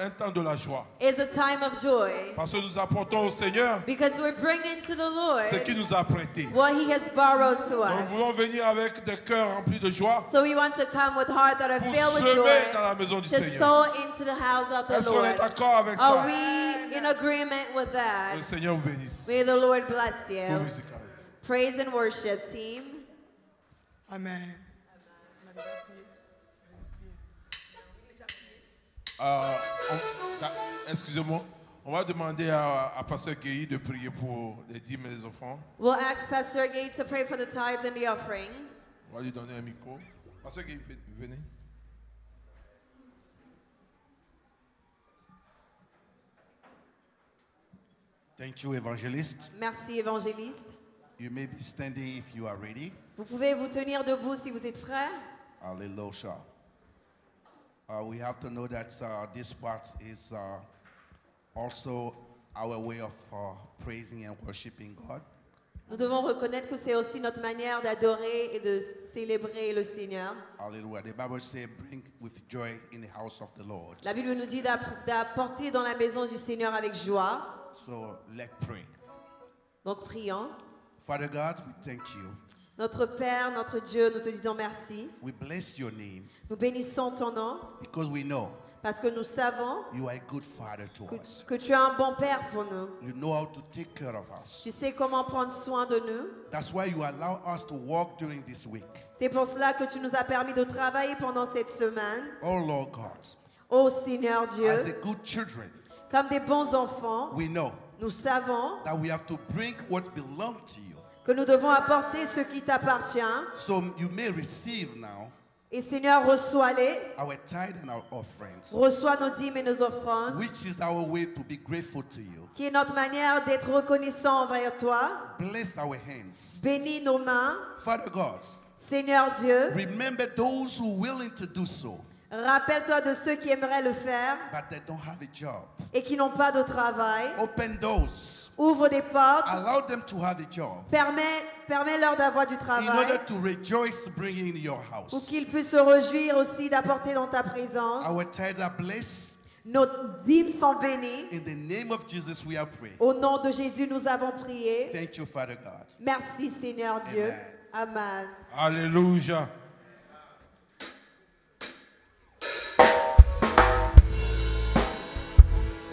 temps de la joie. is a time of joy Parce que nous apportons au Seigneur because we're bringing to the Lord ce qu'il nous a prêté. what He has borrowed to Nous us. voulons venir avec des cœurs remplis de joie So we want to come with hearts that are pour filled with semer dans joy la maison du to Seigneur. sow into the house of the Est-ce qu'on Lord. est d'accord avec Are ça? we in agreement with that? Le Seigneur vous bénisse. May the Lord bless Groupe you. musical. Praise and worship team. Amen. Excusez-moi, on va demander à Pasteur Guéhi de prier pour les dîmes et les offrandes. We'll ask Pastor Gay to pray for the tithes and the offerings. On va lui donner un micro. Pasteur Guéhi, venez. Thank you, evangelist. Merci, évangéliste. You may be standing if you are ready. Vous pouvez vous tenir debout si vous êtes prêts. Hallelujah. We have to know that this part is also our way of praising and worshiping God. Nous devons reconnaître que c'est aussi notre manière d'adorer et de célébrer le Seigneur. Hallelujah. The Bible says, bring with joy in the house of the Lord. La Bible nous dit d'apporter dans la maison du Seigneur avec joie. So let's pray. Donc prions. Father God, we thank you. Notre Père, notre Dieu, nous te disons merci. We bless your name Nous bénissons ton nom because we know parce que nous savons you are a good father to us. que tu es un bon Père pour nous. You know how to take care of us. Tu sais comment prendre soin de nous. That's why you allow us to walk during this week. C'est pour cela que tu nous as permis de travailler pendant cette semaine. Oh Lord God, Ô Seigneur Dieu, as a good children, comme des bons enfants, we know nous savons that we have to bring what belongs to you. que nous devons apporter ce qui t'appartient. So you may receive now Et Seigneur, reçois-les, our tithe and our offerings, reçois nos dîmes et nos offrandes, which is our way to be grateful to you. qui est notre manière d'être reconnaissant envers toi. Bless our hands. Bénis nos mains. Father God, Seigneur Dieu, remember those who are willing to do so, rappelle-toi de ceux qui aimeraient le faire but they don't have a job. et qui n'ont pas de travail. Open doors. Ouvre des portes. Allow them to have a job Permets-leur d'avoir du in travail order to rejoice bringing in your pour house. qu'ils puissent se réjouir aussi d'apporter dans ta présence. Our tithes are blessed. Nos dîmes sont bénies. In the name of Jesus, we are praying. Au nom de Jésus, nous avons prié. Thank you, Father God. Merci Seigneur Dieu. Amen. Alléluia.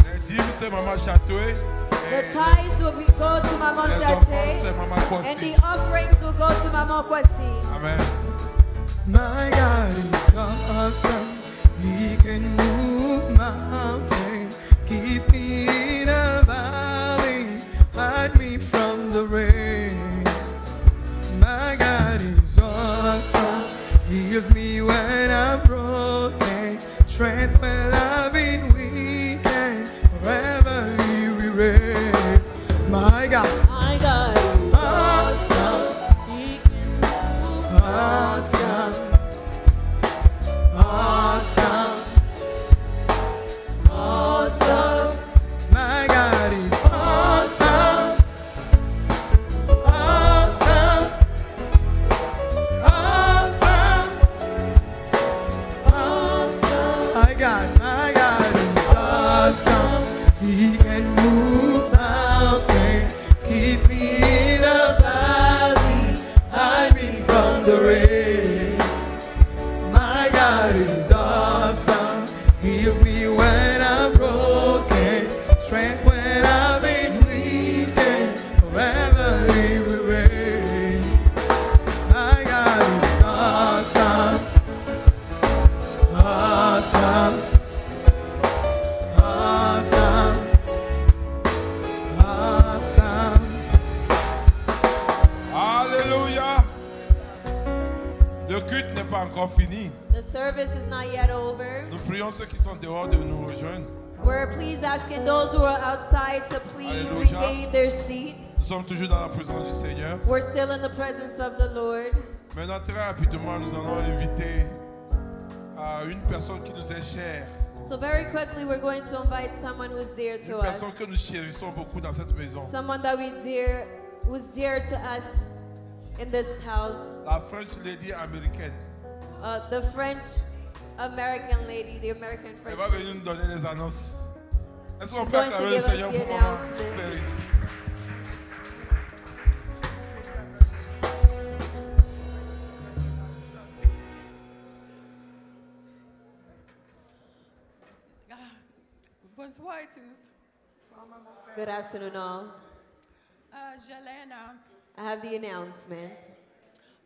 Les dîmes, c'est Maman Château. The tithes will go to Maman Les offrandes, Chaché c'est Maman and Kwasi. the offerings will go to Maman Kwasi. Amen. My God is awesome. He can move mountains, keep me in a valley, hide me from the rain. My God is awesome. He heals me when I'm broken, strength when I've been weak, and forever He will reign. My God is awesome. He can move awesome. Awesome, awesome. My God is awesome, awesome, awesome, awesome. My God is awesome. He can move mountains, keep me in a valley, hide me from the rain. My God is awesome. He heals me when I'm broken, strength when I've been weak, and forever He will reign. My God is awesome, awesome, awesome, awesome. Alléluia. Le culte n'est pas encore fini. The service is not yet over. Nous prions ceux qui sont dehors de nous rejoindre. We're please asking those who are outside to please Alléluia. regain their seat. Nous sommes toujours dans la présence du Seigneur. We're still in the presence of the Lord. Maintenant, très rapidement, nous allons inviter une personne qui nous est chère. So very quickly we're going to invite someone who's dear to Une us. personne que nous chérissons beaucoup dans cette maison. Someone that who's dear to us in this house. La French lady américaine. The French American lady, the American Elle French va lady. venir nous donner les annonces. Est-ce qu'on She's peut going to acclamer le give us Seigneur the pour announcement. faire ici? Bonsoir tous. Good afternoon all. Je l'annonce. I have the announcement.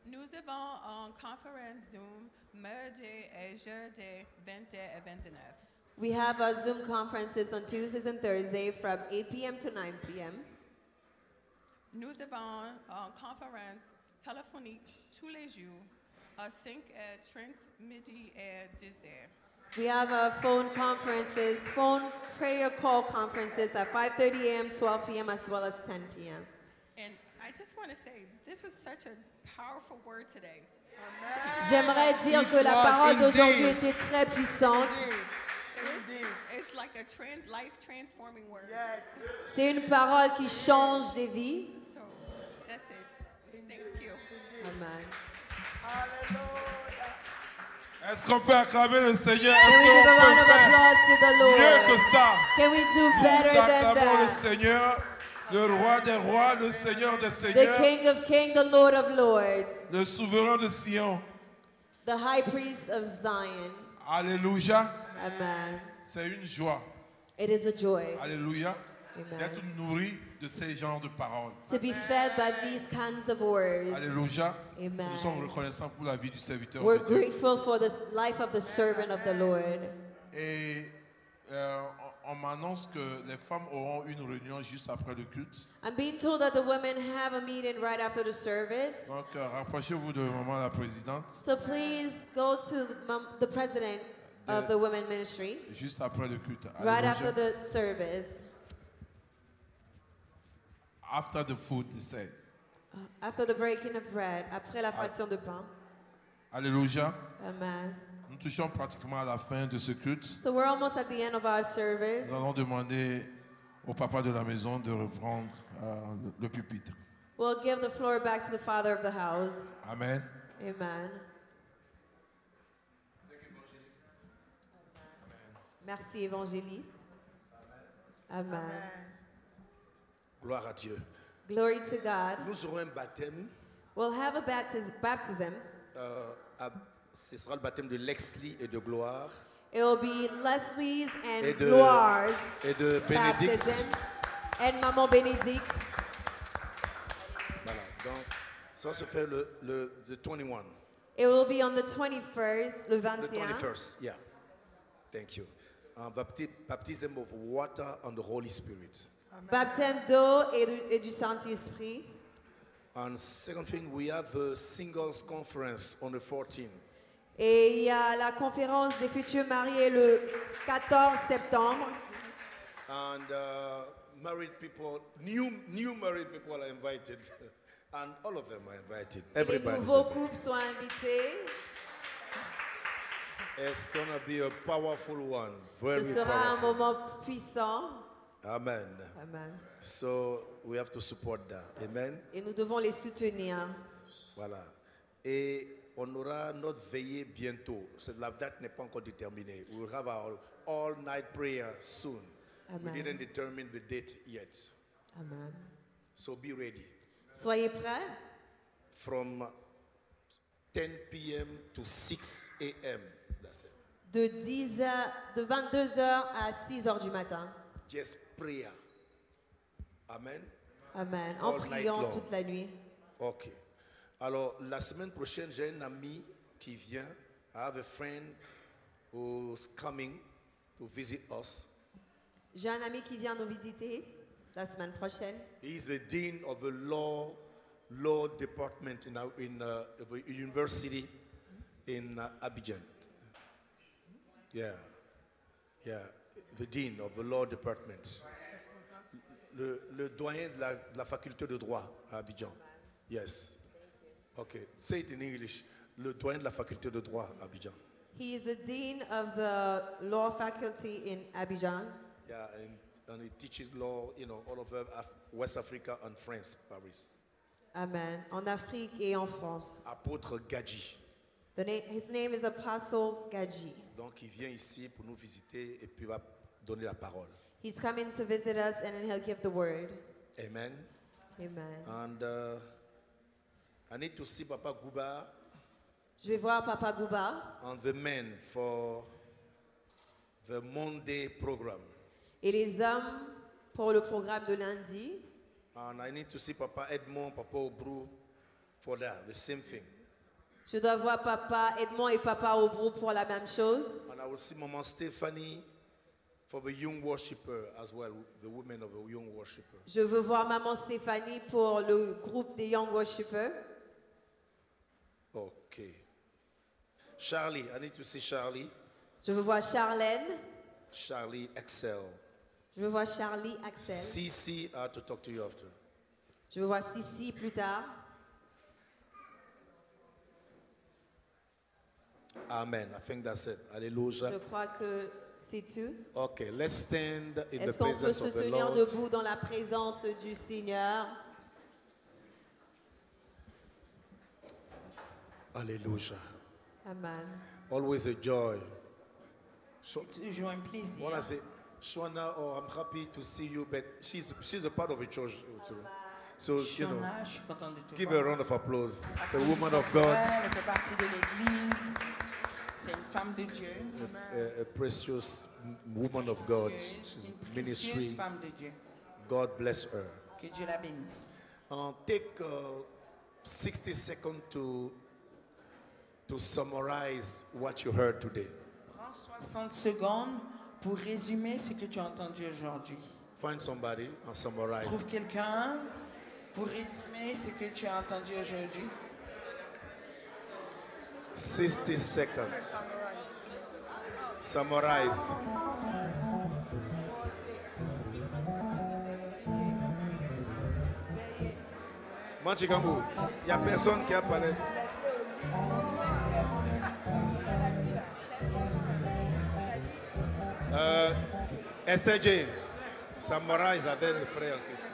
Nous avons une conférence Zoom mardi et jeudi 20 et 29. We have our Zoom conferences on Tuesdays and Thursdays from 8 p.m. to 9 p.m. Nous avons une conférence téléphonique tous les jours à 5h30 midi et 10h. We have our phone prayer call conferences at 5:30 a.m., 12 p.m., as well as 10 p.m. And I just want to say, this was such a powerful word today. J'aimerais dire que la parole d'aujourd'hui était très puissante. It's like a life-transforming word. C'est une parole qui change des vies. So That's it. Thank you. Amen. Est-ce qu'on peut acclamer le Seigneur? Can we give a round of Est-ce qu'on peut faire applause to the mieux que Lord? ça? Can we do Nous better than acclamons le that? Seigneur, le roi des rois, le Seigneur des The seigneurs, King of Kings, the Lord of Lords, le souverain de Sion. the High Priest of Zion. Alléluia. Amen. C'est une joie. It is a joy Alléluia. Amen. D'être nourri de ces genres de paroles. to be fed by these kinds of words. Alléluia. Amen. Nous sommes reconnaissants pour la vie du serviteur We're de Dieu. grateful for the life of the servant of the Lord. Et on m'annonce que les femmes auront une réunion juste après le culte. I'm being told that the women have a meeting right after the service. Donc, rapprochez-vous de maman la présidente So please go to the president of the women ministry juste après le culte. right Alléluia. after the service. After the food, they say. After the breaking of bread, après la fraction de pain. Alléluia. Amen. Nous touchons pratiquement à la fin de ce culte. So we're almost at the end of our service. Nous allons demander au papa de la maison de reprendre le pupitre. We'll give the floor back to the father of the house. Amen. Amen. Merci, évangéliste. Amen. Gloire à Dieu. Glory to God. Nous aurons un baptême. We'll have a baptism. Ce sera le baptême de Lexley et de Gloire It will be Leslie's and et Gloire's de Bénédicte. baptism. And Maman Bénédicte. Voilà. Donc, ça va se faire le 21. It will be on the 21st, le The 21. 21st, yeah. Thank you. Baptism of water and the Holy Spirit. Baptême d'eau et du Saint-Esprit. And second thing, we have a singles conference on the 14th. Et il y a la conférence des futurs mariés le 14 septembre. And married people, new married people are invited. And all of them are invited. Et les Everybody. nouveaux couples sont invités. It's going to be a powerful one. Very Ce sera un powerful. moment puissant. Amen. Amen. So we have to support that. Amen. Et nous devons les soutenir. Voilà. Et on aura notre veillée bientôt. La date n'est pas encore déterminée. We will have our all-night prayer soon. Amen. We didn't determine the date yet. Amen. So be ready. Soyez prêts. From 10 p.m. to 6 a.m. That's it. De 22h à 6h du matin. Just prayer. Amen. Amen. En All night priant long. toute la nuit. Ok. Alors, la semaine prochaine, j'ai un ami qui vient. I have a friend who's coming to visit us. J'ai un ami qui vient nous visiter la semaine prochaine. He is the dean of the law department in a university in Abidjan. Yeah, the dean of the law department. Le doyen de la faculté de droit à Abidjan. Yes. Okay. Say it in English. Le doyen de la faculté de droit à Abidjan. He is the dean of the law faculty in Abidjan. Yeah, and he teaches law, all over West Africa and France, Paris. Amen. En Afrique et en France. Apôtre Gadji. His name is Apostle Gadji. Donc il vient ici pour nous visiter et puis va donner la parole. He's coming to visit us and then he'll give the word. Amen. Amen. And I need to see Papa Gouba Je vais voir Papa Gouba and the men for the Monday program. et les hommes pour le programme de lundi. And I need to see Papa Edmond, Papa Obrou for that, the same thing. Je dois voir Papa Edmond et Papa Obrou pour la même chose. And I will see Maman Stephanie for the young worshipper as well, the women of the young worshipper. Je veux voir Maman Stéphanie pour le groupe des Young Worshippers. Okay. Charlie, I need to see Charlie. Je veux voir Charlène. Charlie Excel. Je veux voir Charlie Axel. CC, I have to talk to you after. Je veux voir Sissi plus tard. Amen. I think that's it. Hallelujah. Je crois que c'est tout. Okay, let's stand in the Est-ce qu'on peut presence se of the tenir Lord. debout dans la présence du Seigneur? Hallelujah. Amen. Always a joy. So, C'est toujours un plaisir. when I say, Shwana, oh, I'm happy to see you, but she's a part of the church too. So, you know, Shona, je suis contente de te give voir. her a round of applause. It's a woman of God, Elle fait partie de l'église. C'est une femme de Dieu. a precious woman of God. She's Une ministry. précieuse femme de Dieu. God bless her. Que Dieu la bénisse. Take 60 seconds to summarize what you heard today. Prends 60 secondes pour résumer ce que tu as entendu aujourd'hui. Find somebody and summarize. Trouve quelqu'un pour résumer ce que tu as entendu aujourd'hui. 60 seconds. Summarize. Manchikambu, il n'y a personne qui a parlé. Esther J, summarize avec le frère en question.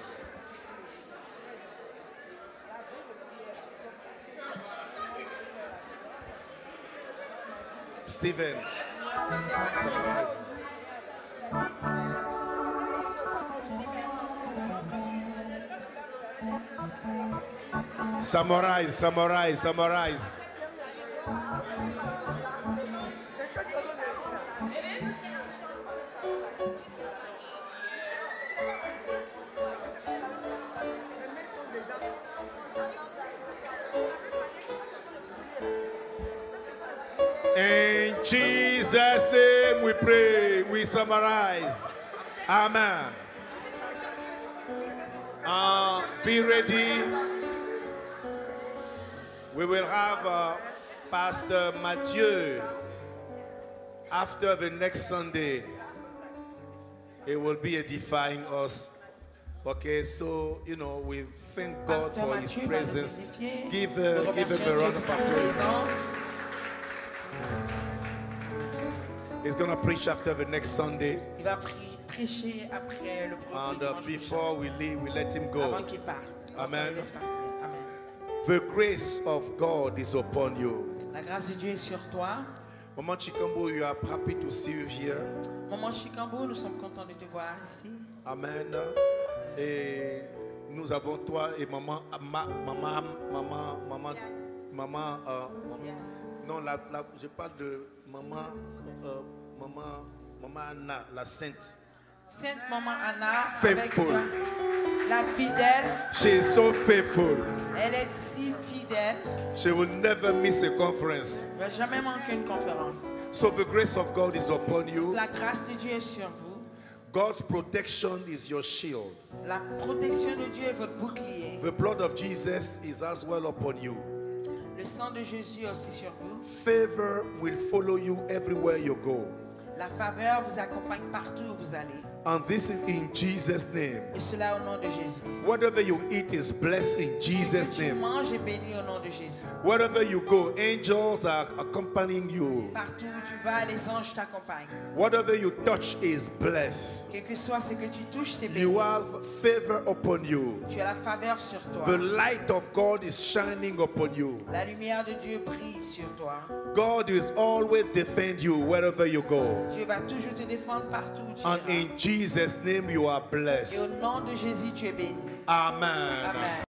Steven, summarize. Summarize. In Jesus' name we pray, we summarize. Amen. Be ready. We will have Pastor Mathieu after the next Sunday. It will be edifying us. Okay, so, you know, we thank God Pasteur for His Mathieu va nous presence. édifier. Give Nous him remercions a Dieu round pour of sa applause. présence. He's going to preach after the next Sunday. Il va prêcher après le And dimanche before we leave, we let him prochain, go. avant qu'il parte. Amen. On le laisse partir. Amen. The grace of God is upon you. La grâce de Dieu est sur toi. Maman Chikambo, you are happy to see you here. Maman Chikambo, nous sommes contents de te voir ici. Amen. Et nous avons toi et maman, non, je parle de maman Anna, la sainte. Sainte Maman Anna, Faithful. avec toi, la fidèle. She is so faithful. Elle est si fidèle. She will never miss a conference. Elle ne va jamais manquer une conférence. So the grace of God is upon you. La grâce de Dieu est sur vous. God's protection is your shield. La protection de Dieu est votre bouclier. The blood of Jesus is as well upon you. Le sang de Jésus est aussi sur vous. Favor will follow you everywhere you go. La faveur vous accompagne partout où vous allez. And this is in Jesus' name. Et cela au nom de Jésus. Whatever you eat is blessed in Jesus' Ce que tu name. manges est béni au nom de Jésus. Wherever you go, angels are accompanying you. Partout où tu vas, les anges t'accompagnent. Whatever you touch is blessed. Quel que soit ce que tu touches, c'est béni. You have favor upon you. Tu as la faveur sur toi. The light of God is shining upon you. La lumière de Dieu brille sur toi. God will always defend you wherever you go. Dieu va toujours te défendre partout où tu And iras. in Jesus' name you are Et blessed. au nom de Jésus, tu es béni. Amen. Amen.